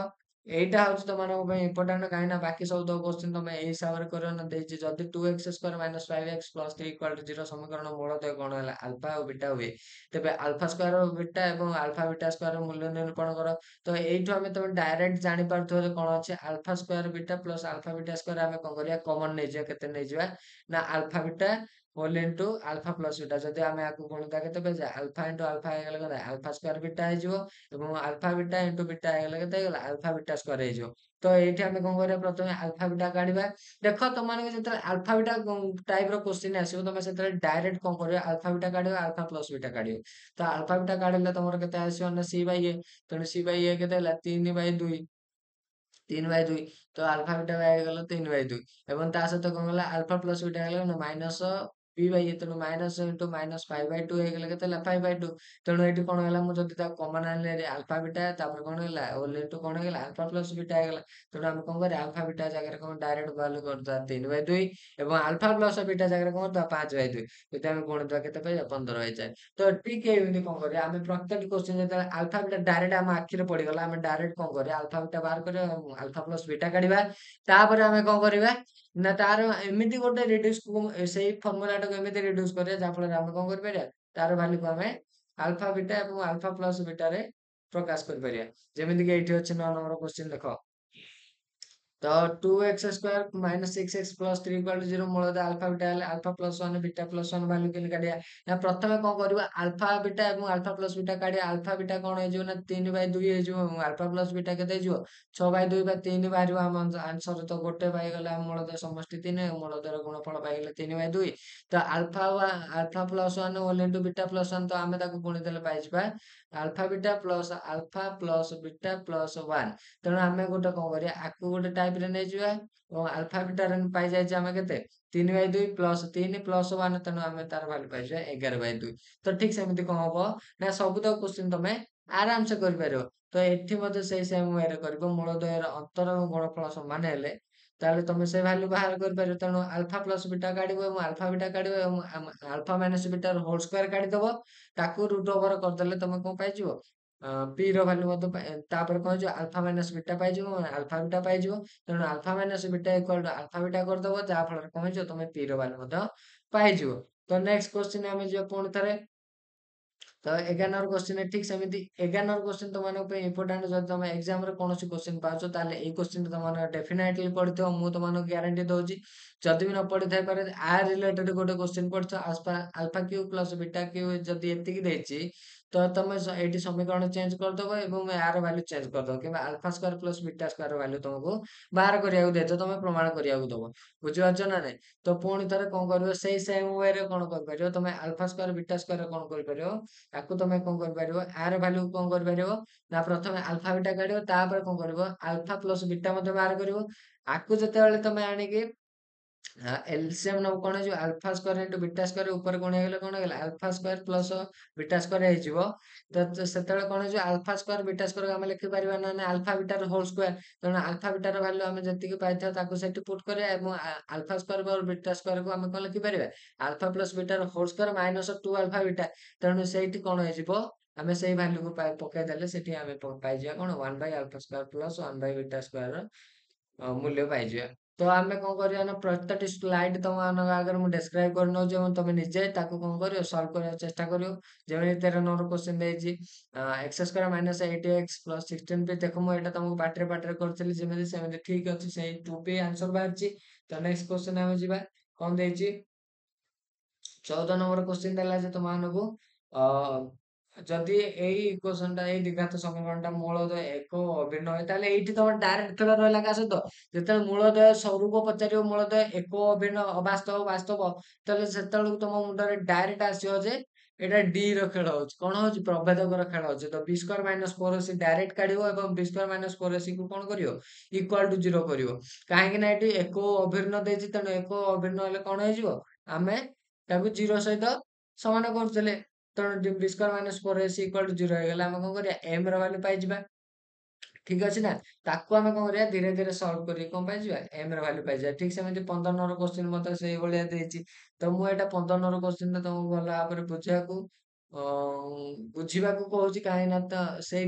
ଏଇଟା ହଉଛି ତମାନଙ୍କ ପାଇଁ ଇମ୍ପୋର୍ଟାଣ୍ଟ କାହିଁକି ନା ବାକି ସବୁ ତ କୋଶ୍ଚିନ୍ ତମେ ଏଇ ହିସାବରେ କରିବ ନା ଦେଇଛି ଯଦି 2x square minus 5x plus 3 equal to 0 ସମୀକରଣ ମୂଳତଃ କଣ ହେଲା ଆଲଫା ଆଉ ବିଟା ହୁଏ ତେବେ ଆଲଫା ସ୍କୋୟାର ବିଟା ଏବଂ ଆଲଫା ବିଟା ସ୍କୋୟାର ମୂଲ୍ୟ ନିରୂପଣ କର। ତ ଏଇଠୁ ଆମେ ତମେ ଡାଇରେକ୍ଟ ଜାଣିପାରୁଥିବ ଯେ କଣ ଅଛି ଆଲଫା square beta plus alpha beta square ଆମେ କଣ କରିବା କମନ ନେଇଯିବା କେତେ ନେଇଯିବା ନା ଆଲଫା ବିଟା ହୋଲ୍ ଇଣ୍ଟୁ ଆଲଫା ପ୍ଲସ ବିଟା ଯଦି ଆମେ ଆକୁ ଗୁଣିତା କେତେ ପାଇଯିବା ଆଲଫା ଇଣ୍ଟୁ ଆଲଫା ହେଇଗଲେ କେତେ ଆଲଫା ସ୍କୋୟାର ବିଟା ହେଇଯିବ ଏବଂ ଆଲଫା ବିଟା ଇଣ୍ଟୁ ବିଟା ହେଇଗଲେ କେତେ ହେଇଗଲା ଆଲଫା ବିଟା ସ୍କୋୟାର ହେଇଯିବ। ତ ଏଇଠି ଆମେ କଣ କରିବା ପ୍ରଥମେ ଆଲଫା ବିଟା କାଢିବା ଦେଖ ତମମାନଙ୍କୁ ଯେତେବେଳେ ଆଲଫା ବିଟା ଟାଇପ ର କୋଶ୍ଚିନ୍ ଆସିବ ତମେ ସେତେବେଳେ ଡାଇରେକ୍ଟ କଣ କରିବ ଆଲଫା ବିଟା କାଢିବ ଆଲଫା ପ୍ଲସ ବିଟା କାଢିବ। ତ ଆଲଫା ବିଟା କାଢିଲେ ତମର କେତେ ଆସିବ ନା ସି ବାଇ ଏ ତେଣୁ ସି ବାଇ ଏ କେତେ ହେଲା 3/2 3/2 ତ ଆଲଫା ବିଟା ହେଇଗଲା 3/2 ଏବଂ ତା ସହିତ କଣ ହେଲା ଆଲଫା ପ୍ଲସ ବିଟା ହେଇଗଲା ମାଇନସ ପି ବାଇ ଏ ତେଣୁ ମାଇନସ ଇଣ୍ଟୁ ମାଇନସ 5/2 ହେଇଗଲେ କେତେ ହେଲା 5/2 ତେଣୁ ଏଇଠି କଣ ହେଲା ମୁଁ ଯଦି ତାକୁ କମନ ଆଣିଲି ଆଲଫା ବିଟା ତାପରେ କଣ ହେଲା ହୋଲ୍ ଇଣ୍ଟୁ କଣ ହେଇଗଲା ଆଲଫା ପ୍ଲସ ବିଟା ହେଇଗଲା ତେଣୁ ଆମେ କଣ କରିବା ଆଲଫା ବିଟା ଜାଗାରେ କଣ ଡାଇରେକ୍ଟ ଭ୍ୟାଲୁ କରିଦବା 3/2 ଏବଂ ଆଲଫା ପ୍ଲସ ବିଟା ଜାଗାରେ କଣ କରିଦବା 5/2 ଯଦି ଆମେ ଗୁଣିଦବା କେତେ ପାଇବା 15/4 ତ ଠିକ ଏମିତି କଣ କରିବା ଆମେ ପ୍ରତ୍ୟେକ କୋଶ୍ଚିନ୍ ଯେତେବେଳେ ଆଲଫା ବିଟା ଡାଇରେକ୍ଟ ଆମ ଆଖିରେ ପଡିଗଲା ଆମେ ଡାଇରେକ୍ଟ କଣ କରିବା ଆଲଫା ବିଟା ବାହାର କରିବା ଆଲଫା ପ୍ଲସ ବିଟା କାଢିବା ତାପରେ ଆମେ କଣ କରିବା ନା ତାର ଏମିତି ଗୋଟେ ରିଡ୍ୟୁସ ସେଇ ଫର୍ମୁଲାଟାକୁ ଏମିତି ରିଡ୍ୟୁସ କରିବା ଯାହା ଫଳରେ ଆମେ କଣ କରିପାରିବା ତାର ଭ୍ୟାଲୁକୁ ଆମେ ଆଲଫା ବିଟା ଏବଂ ଆଲଫା ପ୍ଲସ ବିଟାରେ ପ୍ରକାଶ କରିପାରିବା ଯେମିତି କି ଏଇଠି ଅଛି 9 ନମ୍ବର କୋଶ୍ଚିନ୍ ଦେଖ ତ 2x square minus 6x plus 3 equal to 0 ମୂଳରେ ଆଲଫା ବିଟା ହେଲେ ଆଲଫା ପ୍ଲସ 1 ବିଟା ପ୍ଲସ 1 ଭ୍ୟାଲୁ କେମିତି କାଢିବା ନା ପ୍ରଥମେ କଣ କରିବା ଆଲଫା ବିଟା ଏବଂ ଆଲଫା ପ୍ଲସ ବିଟା କାଢିବା ଆଲଫା ବିଟା କଣ ହେଇଯିବ ନା 3/2 ହେଇଯିବ ଏବଂ ଆଲଫା ପ୍ଲସ ବିଟା କେତେ ହେଇଯିବ 6/2 ବା 3 ବାହାରିବ ଆମ ଆନ୍ସର ତ ଗୋଟେ ପାଇଗଲେ ଆମ ମୂଳଧର ସମଷ୍ଟି 3 ଏବଂ ମୂଳଧର ଗୁଣଫଳ ପାଇଗଲେ 3/2 ତ alpha plus 1 whole into beta plus 1 ତ ଆମେ ତାକୁ ଗୁଣିଦେଲେ ପାଇଯିବା ଆଲଫା ପ୍ଲସ ବିଟା ପ୍ଲସ 1 ତେଣୁ ଆମେ ଗୋଟେ କଣ କରିବା ଆକୁ ଗୋଟେ ଟାଇପ ରେ ନେଇଯିବା ଏବଂ ଆଲଫା ବିଟାରେ ପାଇଯାଇଛେ ଆମେ କେତେ 3/2 ପ୍ଲସ 3 ପ୍ଲସ 1 ତେଣୁ ଆମେ ତାର ଭାଲ୍ୟୁ ପାଇଯିବା 11/2 ତ ଠିକ ସେମିତି କଣ ହବ ନା ସବୁ ତ କୋଶ୍ଚିନ୍ ତମେ ଆରାମ ସେ କରିପାରିବ। ତ ଏଠି ମଧ୍ୟ ସେଇ ସେମ ୱେରେ କରିବ ମୂଳଦ୍ୱୟର ଅନ୍ତର ଏବଂ ଗୁଣଫଳ ସମାନ ହେଲେ ତାହେଲେ ତମେ ସେ ଭ୍ୟାଲୁ ବାହାର କରିପାରିବ। ତେଣୁ ଆଲଫା ପ୍ଲସ ବିଟା କାଢିବ ଏବଂ ଆଲଫା ବିଟା କାଢିବ ଏବଂ ଆଲଫା ମାଇନସ ବିଟାର ହୋଲ ସ୍କୋୟାର କାଢିଦବ। ତାକୁ ରୁଟ ଓଭର କରିଦେଲେ ତମେ କଣ ପାଇଯିବ? ପି ର ଭ୍ୟାଲୁ ମଧ୍ୟ ତାପରେ କଣ ହେଇଯିବ? ଆଲଫା ମାଇନସ ବିଟା ପାଇଯିବ, ଆଲଫା ବିଟା ପାଇଯିବ। ତେଣୁ alpha minus beta equal to alpha beta କରିଦବ, ଯାହା ଫଳରେ କଣ ହେଇଯିବ? ତମେ ପି ର ଭ୍ୟାଲୁ ମଧ୍ୟ ପାଇଯିବ। ତ ନେକ୍ସଟ କ୍ୱେଶ୍ଚିନ୍ ଆମେ ଯିବା ପୁଣି ଥରେ। ତ 11 କ୍ୱେଶ୍ଚିନ୍ ଠିକ ସେମିତି 11 କ୍ୱେଶ୍ଚିନ୍ ତମମାନଙ୍କ ପାଇଁ ଇମ୍ପୋର୍ଟାଣ୍ଟ। ଯଦି ତମେ ଏକ୍ସାମ ରେ କୌଣସି କ୍ୱେଶ୍ଚିନ୍ ପାଉଛ ତାହେଲେ ଏଇ କ୍ୱେଶ୍ଚିନ୍ ତମମାନଙ୍କ ଡେଫିନାଇଟଲି ପଢିଥିବ, ମୁଁ ତମମାନଙ୍କୁ ଗ୍ୟାରେଣ୍ଟି ଦଉଛି। ଯଦି ବି ନ ପଢିଥାଇପାରେ ଆ ରିଲେଟେଡ ଗୋଟେ କ୍ୱେଶ୍ଚିନ୍ ପଢିଥିବ, ଆଲଫା କ୍ୟୁ ପ୍ଲସ ବିଟା କ୍ୟୁ ଯଦି ଏତିକି ଦେଇଛି ତ ତମେ ଏଇଠି ସମୀକରଣ ଚେଞ୍ଜ କରିଦବ ଏବଂ ଆର ଭ୍ୟାଲୁ ଚେଞ୍ଜ କରିଦବ, କିମ୍ବା alpha square plus beta square value ତମକୁ ବାହାର କରିବାକୁ ଦେଇଥିବ, ତମେ ପ୍ରମାଣ କରିବାକୁ ଦବ। ବୁଝିପାରୁଛ ନା ନାଇଁ? ତ ପୁଣି ଥରେ କଣ କରିବ? ସେଇ ସେମ ୱେ ରେ କଣ କରିପାରିବ? ତମେ ଆଲଫା ସ୍କୋୟାର ବିଟା ସ୍କୋୟାର କଣ କରିପାରିବ? ତାକୁ ତମେ କଣ କରିପାରିବ? ଆର ଭ୍ୟାଲୁ କଣ କରିପାରିବ? ନା ପ୍ରଥମେ ଆଲଫା ବିଟା କାଢିବ, ତାପରେ କଣ କରିବ? ଆଲଫା ପ୍ଲସ ବିଟା ମଧ୍ୟ ବାହାର କରିବ। ଆକୁ ଯେତେବେଳେ ତମେ ଆଣିକି ଏଲସିଏମ ନବ, କଣ ହେଇଯିବ? ଆଲଫା ସ୍କୋୟାର ଇଣ୍ଟୁ ବିଟା ସ୍କୋୟାର ଉପରେ କଣ ହେଇଗଲା? କଣ ହେଇଗଲା? ଆଲଫା ସ୍କୋୟାର ପ୍ଲସ ବିଟା ସ୍କୋୟାର ହେଇଯିବ। ସେତେବେଳେ କଣ ହେଇଯିବ? ଆଲଫା ସ୍କୋୟାର ବିଟା ସ୍କୋୟାର ଆମେ ଲେଖିପାରିବା ନା ଆଲଫା ବିଟାର ହୋଲ ସ୍କୋୟାର। ତେଣୁ ଆଲଫା ବିଟାର ଭ୍ୟାଲୁ ଆମେ ଯେତିକି ପାଇଥିବା ତାକୁ ସେଠି ପୁଟ କରିବା ଏବଂ ଆଲଫା ସ୍କୋୟାର ବିଟା ସ୍କୋୟାରକୁ ଆମେ କଣ ଲେଖିପାରିବା? ଆଲଫା ପ୍ଲସ ବିଟାର whole square minus 2 alpha beta. ତେଣୁ ସେଇଠି କଣ ହେଇଯିବ? ଆମେ ସେଇ ଭ୍ୟାଲୁକୁ ପକେଇଦେଲେ ସେଠି ଆମେ ପାଇଯିବା କଣ? 1 by alpha square plus 1 by beta square ମୂଲ୍ୟ ପାଇଯିବା। ତ ଆମେ କଣ କରିବା ନା ପ୍ରତ୍ୟେକଟି ସ୍ଲାଇଡ ତମମାନଙ୍କ ଆଗରେ ମୁଁ ଡେସକ୍ରାଇବ କରିନଉଛି ଏବଂ ତମେ ନିଜେ ତାକୁ କଣ କରିବ? ସଲ୍ଭ କରିବାକୁ ଚେଷ୍ଟା କରିବ। ଯେମିତି 13 ନମ୍ବର କ୍ୱେଶ୍ଚିନ୍ ଦେଇଛି, X square minus 8x plus 16 ବି। ଦେଖ ମୁଁ ଏଇଟା ତମକୁ ପାଟିରେ ପାଟିରେ କରିଥିଲି ଯେମିତି ସେମିତି ଠିକ ଅଛି, ସେଇ 2 ଆନ୍ସର ବାହାରିଛି। ତ ନେକ୍ସଟ କ୍ୱେଶ୍ଚିନ୍ ଆମେ ଯିବା। କଣ ଦେଇଛି? 14 ନମ୍ବର କ୍ୱେଶ୍ଚିନ୍ ଦେଲା ଯେ ତମମାନଙ୍କୁ ଯଦି ଏଇ ଇକ୍ୱେସନ ଟା, ଏଇ ଦ୍ୱିଘାତ ସମୀକରଣ ଟା ମୂଳଦୟ ଏକ ଅଭିନ୍ନ ହୁଏ, ତାହେଲେ ଏଇଠି ତମର ଡାଇରେକ୍ଟ ଖେଳ ରହିଲା କାହା ସହିତ? ଯେତେବେଳେ ମୂଳଦୟ ସ୍ୱରୂପ ପଚାରିବ, ମୂଳଦୟ ଏକ ଅଭିନ୍ନ ଅବାସ୍ତବ ବାସ୍ତବ, ତାହେଲେ ସେତେବେଳକୁ ତମ ମୁଣ୍ଡରେ ଡାଇରେକ୍ଟ ଆସିବ ଯେ ଏଇଟା ଡି ର ଖେଳ ହଉଛି। କଣ ହଉଛି? ପ୍ରଭେଦକର ଖେଳ ହଉଛି। ତ ବି ସ୍କୋୟାର ମାଇନସ 4ac ଡାଇରେକ୍ଟ କାଢିବ ଏବଂ ବି ସ୍କୋୟାର ମାଇନସ 4ac କୁ କଣ କରିବ? ଇକ୍ୱାଲ ଟୁ 0 କରିବ। କାହିଁକି ନା ଏଠି ଏକ ଅଭିନ୍ନ ଦେଇଛି, ତେଣୁ ଏକ ଅଭିନ୍ନ ହେଲେ କଣ ହେଇଯିବ? ଆମେ ତାକୁ 0 ସହିତ ସମାନ କରୁଥିଲେ। ତେଣୁ B square minus 4ac equal to 0 ହେଇଗଲା। ଆମେ କଣ କରିବା? ଏମ ର ଭ୍ୟାଲୁ ପାଇଯିବା। ଠିକ ଅଛି ନା? ତାକୁ ଆମେ କଣ କରିବା? ଧୀରେ ଧୀରେ ସଲ୍ଭ କରିକି କଣ ପାଇଯିବା? ଏମ ର ଭ୍ୟାଲୁ ପାଇଯିବା। ଠିକ ସେମିତି 15 ନମ୍ବର କ୍ୱେଶ୍ଚିନ୍ ମଧ୍ୟ ସେଇଭଳିଆ ଦେଇଛି। ତ ମୁଁ ଏଇଟା 15 ନମ୍ବର କ୍ୱେଶ୍ଚିନ୍ ଟା ତମକୁ ଭଲ ଭାବରେ ବୁଝିବାକୁ କହୁଛି। କାହିଁକି ନା ତ ସେଇ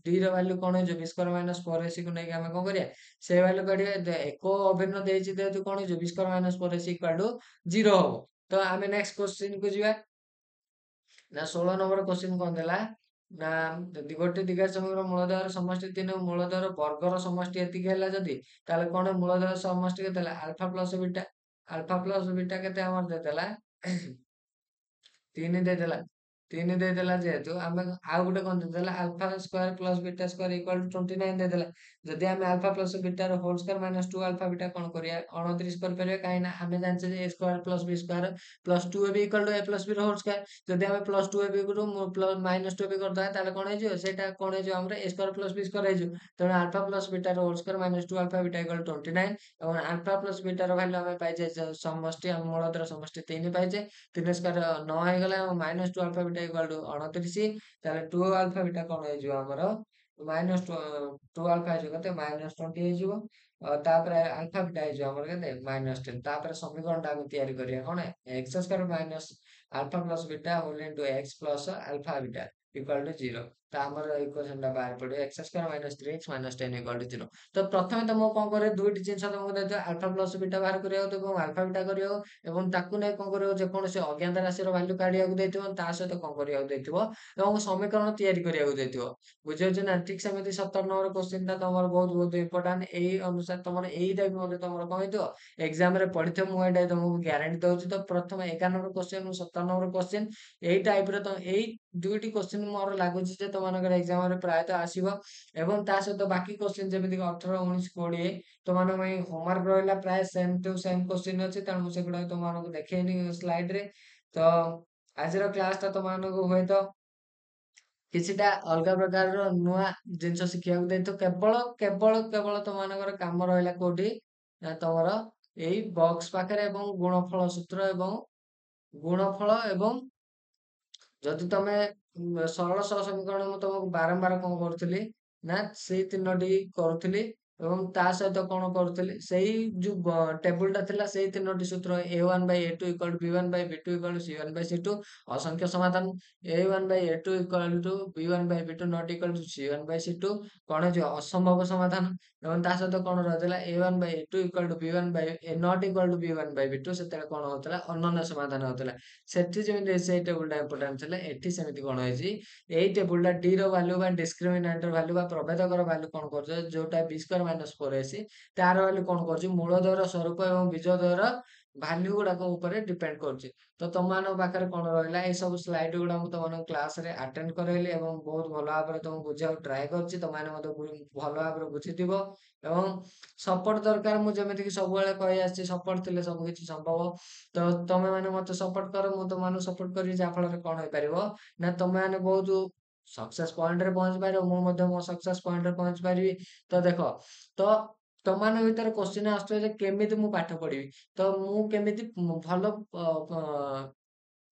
ଡି ର ଭ୍ୟାଲୁ କଣ ହେଇଯିବ? ବି ସ୍କୋୟାର ମାଇନସ 4ac କୁ ନେଇକି ଆମେ କଣ କରିବା? ସେଇ ଭ୍ୟାଲୁ କାଢିବା। ଏକ ଅଭିନ୍ନ ଦେଇଛି ଯେହେତୁ କଣ ହେଇଯିବ? B square minus 4ac equal to 0 ହବ। ତ ଆମେ ନେକ୍ସଟ କ୍ୱେଶ୍ଚିନ୍ କୁ ଯିବା। ନା 16 ନମ୍ବର କ୍ୱେଶ୍ଚିନ୍ କଣ ଦେଲା? ନା ଯଦି ଗୋଟେ ଦ୍ୱିଘାତ ସମୀକରଣ ମୂଳଦୟର ସମଷ୍ଟି 3 ଓ ମୂଳଦୟର ବର୍ଗର ସମଷ୍ଟି ଏତିକି ହେଲା ଯଦି, ତାହେଲେ କଣ ମୂଳଦୟ ସମଷ୍ଟି କେତେ ହେଲା? ଆଲଫା ପ୍ଲସ ବିଟା। ଆଲଫା ପ୍ଲସ ବିଟା କେତେ ଆମର ଦେଇଦେଲା? 3 ଦେଇଦେଲା। 3 ଦେଇଦେଲା ଯେହେତୁ ଆମେ ଆଉ ଗୋଟେ କଣ ଦେଇଦେଲା? Alpha square plus beta square equal to 29 ଦେଇଦେଲା। ଯଦି ଆମେ ଆଲଫା ପ୍ଲସ ବିଟାର whole square minus 2 alpha beta କଣ କରିବା? 29 କରିପାରିବା। କାହିଁକି ନା ଆମେ ଜାଣିଛେ ଯେ a square plus b square plus 2ab equal to a plus b ର ହୋଲ ସ୍କୋୟାର। ଯଦି ଆମେ ପ୍ଲସ 2ab ରୁ ମାଇନସ 2ab କରିଦବା ତାହେଲେ କଣ ହେଇଯିବ? ସେଇଟା କଣ ହେଇଯିବ? ଆମର a square plus b square ହେଇଯିବ। ତେଣୁ ଆଲଫା ପ୍ଲସ ବିଟାର whole square minus 2 alpha beta equal to 29 ଏବଂ ଆଲଫା ପ୍ଲସ ବିଟାର ଭ୍ୟାଲୁ ଆମେ ପାଇଛେ ସମଷ୍ଟି, ଆମ ମୂଳଦୟର ସମଷ୍ଟି 3 ପାଇଛେ। 3 ସ୍କୋୟାର 9 ହେଇଗଲା ଏବଂ minus 2 alpha beta equal to 29। ତାହେଲେ 2 ଆଲଫା ବିଟା କଣ ହେଇଯିବ ଆମର? ମାଇନସ 2 ଆଲଫା ହେଇଯିବ କେତେ? ମାଇନସ 20 ହେଇଯିବ। ତାପରେ ଆଲଫା ବିଟା ହେଇଯିବ ଆମର କେତେ? ମାଇନସ 10। ତାପରେ ସମୀକରଣ ଟା ଆମେ ତିଆରି କରିବା କଣ? X square minus alpha plus beta whole into x plus alpha beta equal to 0। ତ ଆମର ଇକ୍ୱେସନ ଟା ବାହାରି ପଡିବ x square minus 3x minus 10 equal to 0। ତ ପ୍ରଥମେ ତମକୁ କଣ କରିବ? ଦୁଇଟି ଜିନିଷ ତମକୁ ଦେଇଥିବ, ଆଲଫା ପ୍ଲସ ବିଟା ବାହାର କରିବାକୁ ଏବଂ ଆଲଫା ବିଟା କରିବାକୁ, ଏବଂ ତାକୁ ନେଇ କଣ କରିବ? ଯେକୌଣସି ଅଜ୍ଞାତ ରାଶିର ଭ୍ୟାଲୁ କାଢିବାକୁ ଦେଇଥିବ, ତା ସହିତ କଣ କରିବାକୁ ଦେଇଥିବ? ଏବଂ ସମୀକରଣ ତିଆରି କରିବାକୁ ଦେଇଥିବ। ବୁଝିପାରୁଛ ନା? ଠିକ ସେମିତି 17 ନମ୍ବର କ୍ୱେଶ୍ଚିନ୍ ଟା ତମର ବହୁତ ବହୁତ ଇମ୍ପୋର୍ଟାଣ୍ଟ। ଏଇ ଅନୁସାରେ ତମର ଏଇଟା ବି ମଧ୍ୟ ତମର କଣ ହେଇଥିବ? ଏକ୍ସାମ ରେ ପଢିଥିବ, ମୁଁ ଏଇଟା ତମକୁ ଗ୍ୟାରେଣ୍ଟି ଦଉଛି। ତ ପ୍ରଥମେ 11 ନମ୍ବର କ୍ୱେଶ୍ଚିନ୍ ଏବଂ 17 ନମ୍ବର କ୍ୱେଶ୍ଚିନ୍ ଏଇ ଟାଇପ ର ଏଇ ଦୁଇଟି କ୍ୱେଶ୍ଚିନ୍ ମୋର ଲାଗୁଛି ଯେ ତମମାନଙ୍କର ଏକ୍ସାମ ରେ ପ୍ରାୟତଃ ଆସିବ। ଏବଂ ତା ସହିତ ବାକି କ୍ୱେଶ୍ଚିନ୍ ଯେମିତି 18, 19, 20 ତମାନଙ୍କ ପାଇଁ ହୋମୱାର୍କ ରହିଲା। ପ୍ରାୟ ସେମ୍ ଟୁ ସେମ୍ କ୍ୱେଶ୍ଚିନ୍ ଅଛି, ତେଣୁ ମୁଁ ସେଗୁଡାକ ତମମାନଙ୍କୁ ଦେଖେଇନି ସ୍ଲାଇଡ ରେ। ତ ଆଜିର କ୍ଲାସ ଟା ତମମାନଙ୍କୁ ହୁଏତ କିଛିଟା ଅଲଗା ପ୍ରକାରର ନୂଆ ଜିନିଷ ଶିଖିବାକୁ ଦେଇଥିବ। କେବଳ କେବଳ କେବଳ ତମମାନଙ୍କର କାମ ରହିଲା କୋଉଠି? ନା ତମର ଏଇ ବକ୍ସ ପାଖରେ ଏବଂ ଗୁଣଫଳ ସୂତ୍ର ଏବଂ ଗୁଣଫଳ ଏବଂ ଯଦି ତମେ ସରଳ ସହ ସମୀକରଣ ମୁଁ ତମକୁ ବାରମ୍ବାର କଣ କରୁଥିଲି? ନା ସେଇ ତିନୋଟି କରୁଥିଲି। ଏବଂ ତା ସହିତ କଣ କରୁଥିଲି ସେଇ ଯୋଉ ଟେବୁଲଟା ଥିଲା ସେଇ ତିନୋଟି ସୂତ୍ର A1/A2 = B1/B2 = C1/C2 ଅସଂଖ୍ୟ ସମାଧାନ A1/A2 = B1/B2 not equal to C1/C2 କଣ ହେଇଯିବ ଅସମ୍ଭବ ସମାଧାନ ଏବଂ ତା ସହିତ କଣ ରହିଥିଲା A1/A2 = B1 not equal to B1/B2 ସେତେବେଳେ କଣ ହଉଥିଲା ଅନନ୍ୟ ସମାଧାନ ହଉଥିଲା ସେଠି ଯେମିତି ସେଇ ଟେବୁଲଟା ଇମ୍ପୋର୍ଟାଣ୍ଟ ଥିଲା ଏଠି ସେମିତି କଣ ହେଇଛି ଏଇ ଟେବୁଲଟା D ର ଭାଲ୍ୟୁ ବା ଡିସ୍କ୍ରିମିନାଣ୍ଟର ଭାଲ୍ୟୁ ବା ପ୍ରଭେଦକର ଭାଲ୍ୟୁ କଣ କରୁଛି ଯୋଉଟା B² - 4AC ତାର ଭାଲ୍ୟୁ କଣ କରୁଛି ମୂଳ ଦ୍ୱୟର ସ୍ୱରୂପ ଏବଂ ବିଜୋଡ ଦ୍ୱୟର ଭାଲ୍ୟୁ ଗୁଡାକ ଉପରେ ଡିପେଣ୍ଡ କରୁଛି ତ ତମମାନଙ୍କ ପାଖରେ କଣ ରହିଲା ଏଇ ସବୁ ସ୍ଲାଇଡ ଗୁଡା ମୁଁ ତମମାନଙ୍କୁ କ୍ଲାସରେ ଆଟେଣ୍ଡ କରାଇଲି ଏବଂ ବହୁତ ଭଲ ଭାବରେ ତମକୁ ବୁଝିବାକୁ ଟ୍ରାଏ କରିଛି ତମମାନେ ମଧ୍ୟ ଭଲ ଭାବରେ ବୁଝିଥିବ ଏବଂ ସପୋର୍ଟ ଦରକାର ମୁଁ ଯେମିତିକି ସବୁବେଳେ କହି ଆସିଛି ସପୋର୍ଟ ଥିଲେ ସବୁ କିଛି ସମ୍ଭବ ତ ତମେ ମାନେ ମତେ ସପୋର୍ଟ କର ମୁଁ ତମମାନଙ୍କୁ ସପୋର୍ଟ କରିବି ଯାହା ଫଳରେ କଣ ହେଇପାରିବ ନା ତମେ ମାନେ ବହୁତ ସକ୍ସେସ୍ ପଏଣ୍ଟରେ ପହଞ୍ଚି ପାରିବ ମୁଁ ମଧ୍ୟ ମୋ ସକ୍ସେସ୍ ପଏଣ୍ଟରେ ପହଞ୍ଚି ପାରିବି ତ ଦେଖ ତ ତମମାନଙ୍କ ଭିତରେ କୋଶ୍ଚିନ୍ ଆସୁଥିବ ଯେ କେମିତି ମୁଁ ପାଠ ପଢିବି ତ ମୁଁ କେମିତି ଭଲ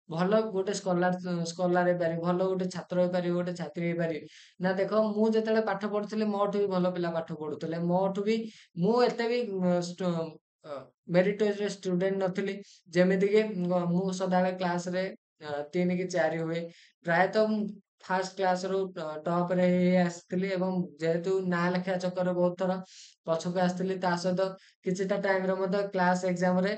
ଭଲ ଗୋଟେ ସ୍କଲାର ହେଇପାରିବି ଭଲ ଗୋଟେ ଛାତ୍ର ହେଇପାରିବି ଗୋଟେ ଛାତ୍ରୀ ହେଇପାରିବି ନା ଦେଖ ମୁଁ ଯେତେବେଳେ ପାଠ ପଢୁଥିଲି ମୋଠୁ ବି ଭଲ ପିଲା ପାଠ ପଢୁଥିଲେ ମୋଠୁ ବି ମୁଁ ଏତେ ବି ମେରିଟୋରିୟସ୍ ଷ୍ଟୁଡେଣ୍ଟ ନଥିଲି ଯେମିତିକି ମୁଁ ସଦାବେଳେ କ୍ଲାସରେ 3 କି 4 ହୁଏ ପ୍ରାୟତଃ ମୁଁ ଫାର୍ଷ୍ଟ କ୍ଲାସରୁ ଟପରେ ହେଇ ଆସିଥିଲି ଏବଂ ଯେହେତୁ ନାଁ ଲେଖା ଚକ୍କରରେ ବହୁତ ଥର ପଛକୁ ଆସିଥିଲି ତା ସହିତ କିଛିଟା ଟାଇମରେ ମଧ୍ୟ କ୍ଲାସ ଏକ୍ଜାମରେ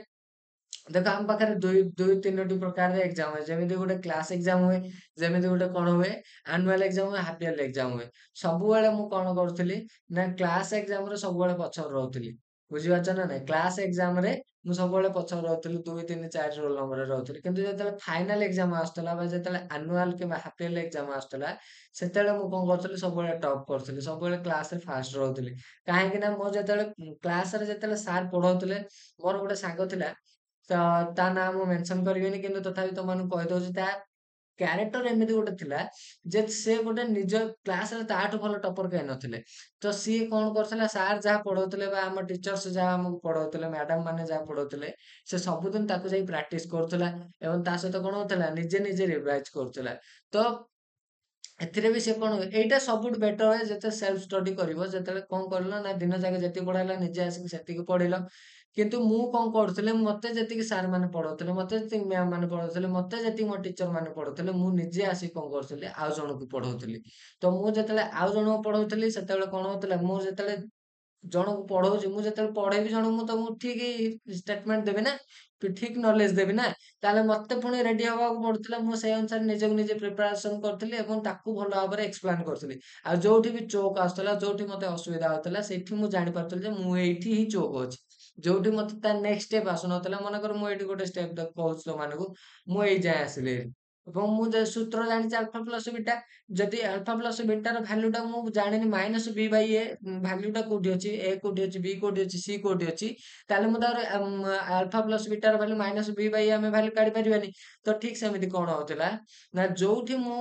ଦେଖ ଆମ ପାଖରେ ଦୁଇ ତିନୋଟି ପ୍ରକାରର ଏକ୍ଜାମ ହୁଏ ଯେମିତି ଗୋଟେ କ୍ଲାସ ଏକ୍ଜାମ ହୁଏ ଯେମିତି ଗୋଟେ କଣ ହୁଏ ଆନୁଆଲ ଏକ୍ଜାମ ହୁଏ ହାଫ ଇୟରଲି ଏକ୍ଜାମ ହୁଏ ସବୁବେଳେ ମୁଁ କଣ କରୁଥିଲି ନା କ୍ଲାସ ଏକ୍ଜାମରେ ସବୁବେଳେ ପଛରେ ରହୁଥିଲି ବୁଝିପାରୁଛ ନା ନାଇଁ କ୍ଲାସ ଏକ୍ଜାମରେ ମୁଁ ସବୁବେଳେ ପଛରେ ରହୁଥିଲି 2 3 4 ରୋଲ ନମ୍ବରରେ ରହୁଥିଲି କିନ୍ତୁ ଯେତେବେଳେ ଫାଇନାଲ ଏକ୍ଜାମ ଆସୁଥିଲା ବା ଯେତେବେଳେ ଆନୁଆଲ କିମ୍ବା ହାଫ ଇୟରଲି ଏକ୍ଜାମ ଆସୁଥିଲା ସେତେବେଳେ ମୁଁ କଣ କରୁଥିଲି ସବୁବେଳେ ଟପ୍ କରୁଥିଲି ସବୁବେଳେ କ୍ଲାସରେ ଫାଷ୍ଟ ରହୁଥିଲି କାହିଁକି ନା ମୁଁ ଯେତେବେଳେ କ୍ଲାସରେ ଯେତେବେଳେ ସାର୍ ପଢଉଥିଲେ ମୋର ଗୋଟେ ସାଙ୍ଗ ଥିଲା ତ ତା ନାଁ ମୁଁ ମେନସନ କରିବିନି କିନ୍ତୁ ତଥାପି ତମମାନଙ୍କୁ କହିଦଉଛି ତା କ୍ୟାରେକ୍ଟର ଏମିତି ଗୋଟେ ଥିଲା ଯେ ସେ ଗୋଟେ ନିଜ କ୍ଲାସରେ ତାଠୁ ଭଲ ଟପର କେହି ନଥିଲେ ତ ସିଏ କଣ କରୁଥିଲା ସାର୍ ଯାହା ପଢଉଥିଲେ ବା ଆମ ଟିଚର୍ସ ଯାହା ଆମକୁ ପଢଉଥିଲେ ମ୍ୟାଡାମ ମାନେ ଯାହା ପଢଉଥିଲେ ସେ ସବୁଦିନ ତାକୁ ଯାଇ ପ୍ରାକ୍ଟିସ କରୁଥିଲା ଏବଂ ତା ସହିତ କଣ ହଉଥିଲା ନିଜେ ନିଜେ ରିଭାଇଜ କରୁଥିଲା ତ ଏଥିରେ ବି ସେ କଣ ହୁଏ ଏଇଟା ସବୁଠୁ ବେଟର ହୁଏ ଯେତେ ସେଲ୍ଫ ଷ୍ଟଡି କରିବ ଯେତେବେଳେ କଣ କରିଲ ନା ଦିନ ଯାକ ଯେତିକି ପଢା ହେଲା ନିଜେ ଆସିକି ସେତିକି ପଢିଲ କିନ୍ତୁ ମୁଁ କଣ କରୁଥିଲି ମତେ ଯେତିକି ସାର୍ ମାନେ ପଢଉଥିଲେ ମତେ ଯେତିକି ମ୍ୟାମ ମାନେ ପଢଉଥିଲେ ମତେ ଯେତିକି ମୋ ଟିଚର ମାନେ ପଢଉଥିଲେ ମୁଁ ନିଜେ ଆସିକି କଣ କରୁଥିଲି ଆଉ ଜଣଙ୍କୁ ପଢଉଥିଲି ତ ମୁଁ ଯେତେବେଳେ ଆଉ ଜଣଙ୍କୁ ପଢଉଥିଲି ସେତେବେଳେ କଣ ହଉଥିଲା ମୁଁ ଯେତେବେଳେ ଜଣକୁ ପଢଉଛି ମୁଁ ଯେତେବେଳେ ପଢେଇବି ଜଣକୁ ମୁଁ ତମକୁ ଠିକ ଷ୍ଟେଟମେଣ୍ଟ ଦେବି ନା ଠିକ ନଲେଜ ଦେବି ନା ତାହେଲେ ମତେ ପୁଣି ରେଡି ହବାକୁ ପଡୁଥିଲା ମୁଁ ସେଇ ଅନୁସାରେ ନିଜକୁ ନିଜେ ପ୍ରିପାରେସନ କରୁଥିଲି ଏବଂ ତାକୁ ଭଲ ଭାବରେ ଏକ୍ସପ୍ଲେନ କରୁଥିଲି ଆଉ ଯୋଉଠି ବି ଚୋକ୍ ଆସୁଥିଲା ଯୋଉଠି ମତେ ଅସୁବିଧା ହଉଥିଲା ସେଇଠି ମୁଁ ଜାଣିପାରୁଥିଲି ଯେ ମୁଁ ଏଇଠି ହିଁ ଚୋକ୍ ଅଛି ଯୋଉଠି ମତେ ତା ନେକ୍ସଟ ଷ୍ଟେପ ଆସୁନଥିଲା ମନେକର ମୁଁ ଏଇଠି ଗୋଟେ ଷ୍ଟେପ କହୁଛି ତମମାନଙ୍କୁ ମୁଁ ଏଇ ଯାଏଁ ଆସିଲି ଏବଂ ମୁଁ ଯେ ସୂତ୍ର ଜାଣିଛି ଆଲଫା ପ୍ଲସ ବିଟା ଯଦି ଆଲଫା ପ୍ଲସ ବିଟାର ଭାଲ୍ୟୁଟା ମୁଁ ଜାଣିନି ମାଇନସ ବି ବାଇ ଏ ଭାଲ୍ୟୁଟା କୋଉଠି ଅଛି ଏ କୋଉଠି ଅଛି ବି କୋଉଠି ଅଛି ସି କୋଉଠି ଅଛି ତାହେଲେ ମୁଁ ତାର ଆଲଫା ପ୍ଲସ ବିଟାର ଭାଲ୍ୟୁ ମାଇନସ ବି ବାଇ ଆମେ ଭାଲ୍ୟୁ କାଢି ପାରିବାନି ତ ଠିକ ସେମିତି କଣ ହଉଥିଲା ନା ଯୋଉଠି ମୁଁ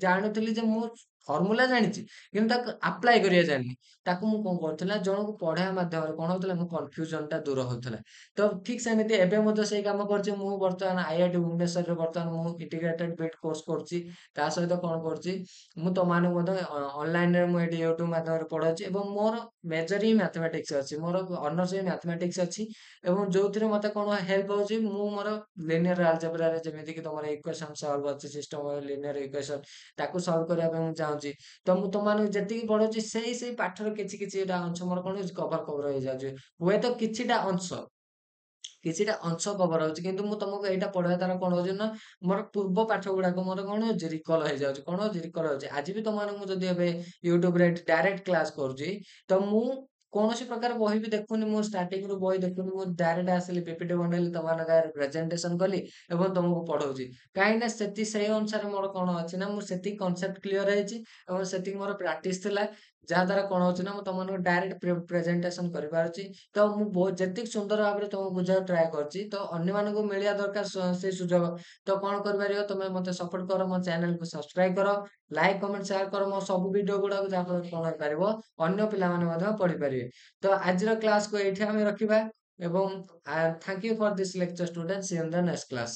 ଜାଣୁଥିଲି ଯେ ମୁଁ ଫର୍ମୁଲା ଜାଣିଛି କିନ୍ତୁ ତାକୁ ଆପ୍ଲାଏ କରିବା ଜାଣିନି ତାକୁ ମୁଁ କଣ କରୁଥିଲା ଜଣଙ୍କୁ ପଢେଇବା ମାଧ୍ୟମରେ କଣ ହଉଥିଲା ମୋ କନଫ୍ୟୁଜନ ଟା ଦୂର ହଉଥିଲା ତ ଠିକ ସେମିତି ଏବେ ମଧ୍ୟ ସେଇ କାମ କରୁଛି ମୁଁ ବର୍ତ୍ତମାନ ଆଇଆଇଟି ଭୁବନେଶ୍ୱରରେ ବର୍ତ୍ତମାନ ମୁଁ ଇଣ୍ଟିଗ୍ରେଟେଡ ବିଟ୍ କୋର୍ସ କରୁଛି ତା ସହିତ କଣ କରୁଛି ମୁଁ ତମମାନଙ୍କୁ ମଧ୍ୟ ଅନଲାଇନରେ ମୁଁ ଏଠି ୟୁଟ୍ୟୁବ ମାଧ୍ୟମରେ ପଢାଉଛି ଏବଂ ମୋର ମେଜର ହିଁ ମ୍ୟାଥମେଟିକ୍ସ ଅଛି ମୋର ଅନର୍ସ ହିଁ ମ୍ୟାଥମେଟିକ୍ସ ଅଛି ଏବଂ ଯୋଉଥିରେ ମତେ କଣ ହେଲ୍ପ ହଉଛି ମୁଁ ମୋର ଲିନିୟର ଆଲଜେବ୍ରାରେ ଯେମିତି କି ତମର ଇକ୍ୱେସନ ସଲ୍ଭ ଅଛି ସିଷ୍ଟମ ଲିନିୟର ଇକ୍ୱେସନ ତାକୁ ସଲ୍ଭ କରିବା ପାଇଁ ମୁଁ ଚାହୁଁଛି ତ ମୁଁ ତମମାନଙ୍କୁ ଯେତିକି ପଢଉଛି ସେଇ ପାଠର କିଛି କିଛିଟା ଅଂଶ ମୋର କଣ ହଉଛି କଭର ହେଇଯାଉଛି ହୁଏତ କିଛିଟା ଅଂଶ କଭର ହଉଛି କିନ୍ତୁ ମୁଁ ତମକୁ ଏଇଟା ପଢେଇବା ଦ୍ୱାରା କଣ ହଉଛି ନା ମୋର ପୂର୍ବ ପାଠ ଗୁଡାକ ମୋର କଣ ହଉଛି ରିକଲ ହେଇଯାଉଛି କଣ ହଉଛି ରିକଲ ହଉଛି ଆଜି ବି ତମମାନଙ୍କୁ ମୁଁ ଯଦି ଏବେ ୟୁଟ୍ୟୁବରେ ଡାଇରେକ୍ଟ କ୍ଲାସ କରୁଛି ତ ମୁଁ କୌଣସି ପ୍ରକାର ବହି ବି ଦେଖୁନି ମୁଁ ଷ୍ଟାର୍ଟିଂ ରୁ ବହି ଦେଖୁନି ମୁଁ ଡାଇରେକ୍ଟ ଆସିଲି ପିପିଟି ବନେଇଲି ତମମାନଙ୍କ ଆଗରେ ପ୍ରେଜେଣ୍ଟେସନ କଲି ଏବଂ ତମକୁ ପଢଉଛି କାହିଁକି ନା ସେଇ ଅନୁସାରେ ମୋର କଣ ଅଛି ନା ମୁଁ ସେତିକି କନସେପ୍ଟ କ୍ଲିୟର ହେଇଛି ଏବଂ ସେତିକି ମୋର ପ୍ରାକ୍ଟିସ ଥିଲା ଯାହା ଦ୍ୱାରା କଣ ହଉଛି ନା ମୁଁ ତମମାନଙ୍କୁ ଡାଇରେକ୍ଟ ପ୍ରେଜେଣ୍ଟେସନ କରିପାରୁଛି ତ ମୁଁ ବହୁତ ଯେତିକି ସୁନ୍ଦର ଭାବରେ ତମକୁ ବୁଝାବାକୁ ଟ୍ରାଏ କରିଛି ତ ଅନ୍ୟମାନଙ୍କୁ ମିଳିବା ଦରକାର ସେଇ ସୁଯୋଗ ତ କଣ କରିପାରିବ ତମେ ମତେ ସପୋର୍ଟ କର ମୋ ଚ୍ୟାନେଲକୁ ସବସ୍କ୍ରାଇବ କର ଲାଇକ୍ କମେଣ୍ଟ ସେୟାର କର ମୋ ସବୁ ଭିଡିଓ ଗୁଡାକୁ ଯାହାଫଳରେ କଣ ହେଇପାରିବ ଅନ୍ୟ ପିଲାମାନେ ମଧ୍ୟ ପଢିପାରିବେ ତ ଆଜିର କ୍ଲାସକୁ ଏଇଠି ଆମେ ରଖିବା ଏବଂ thank you for this lecture student see in the next class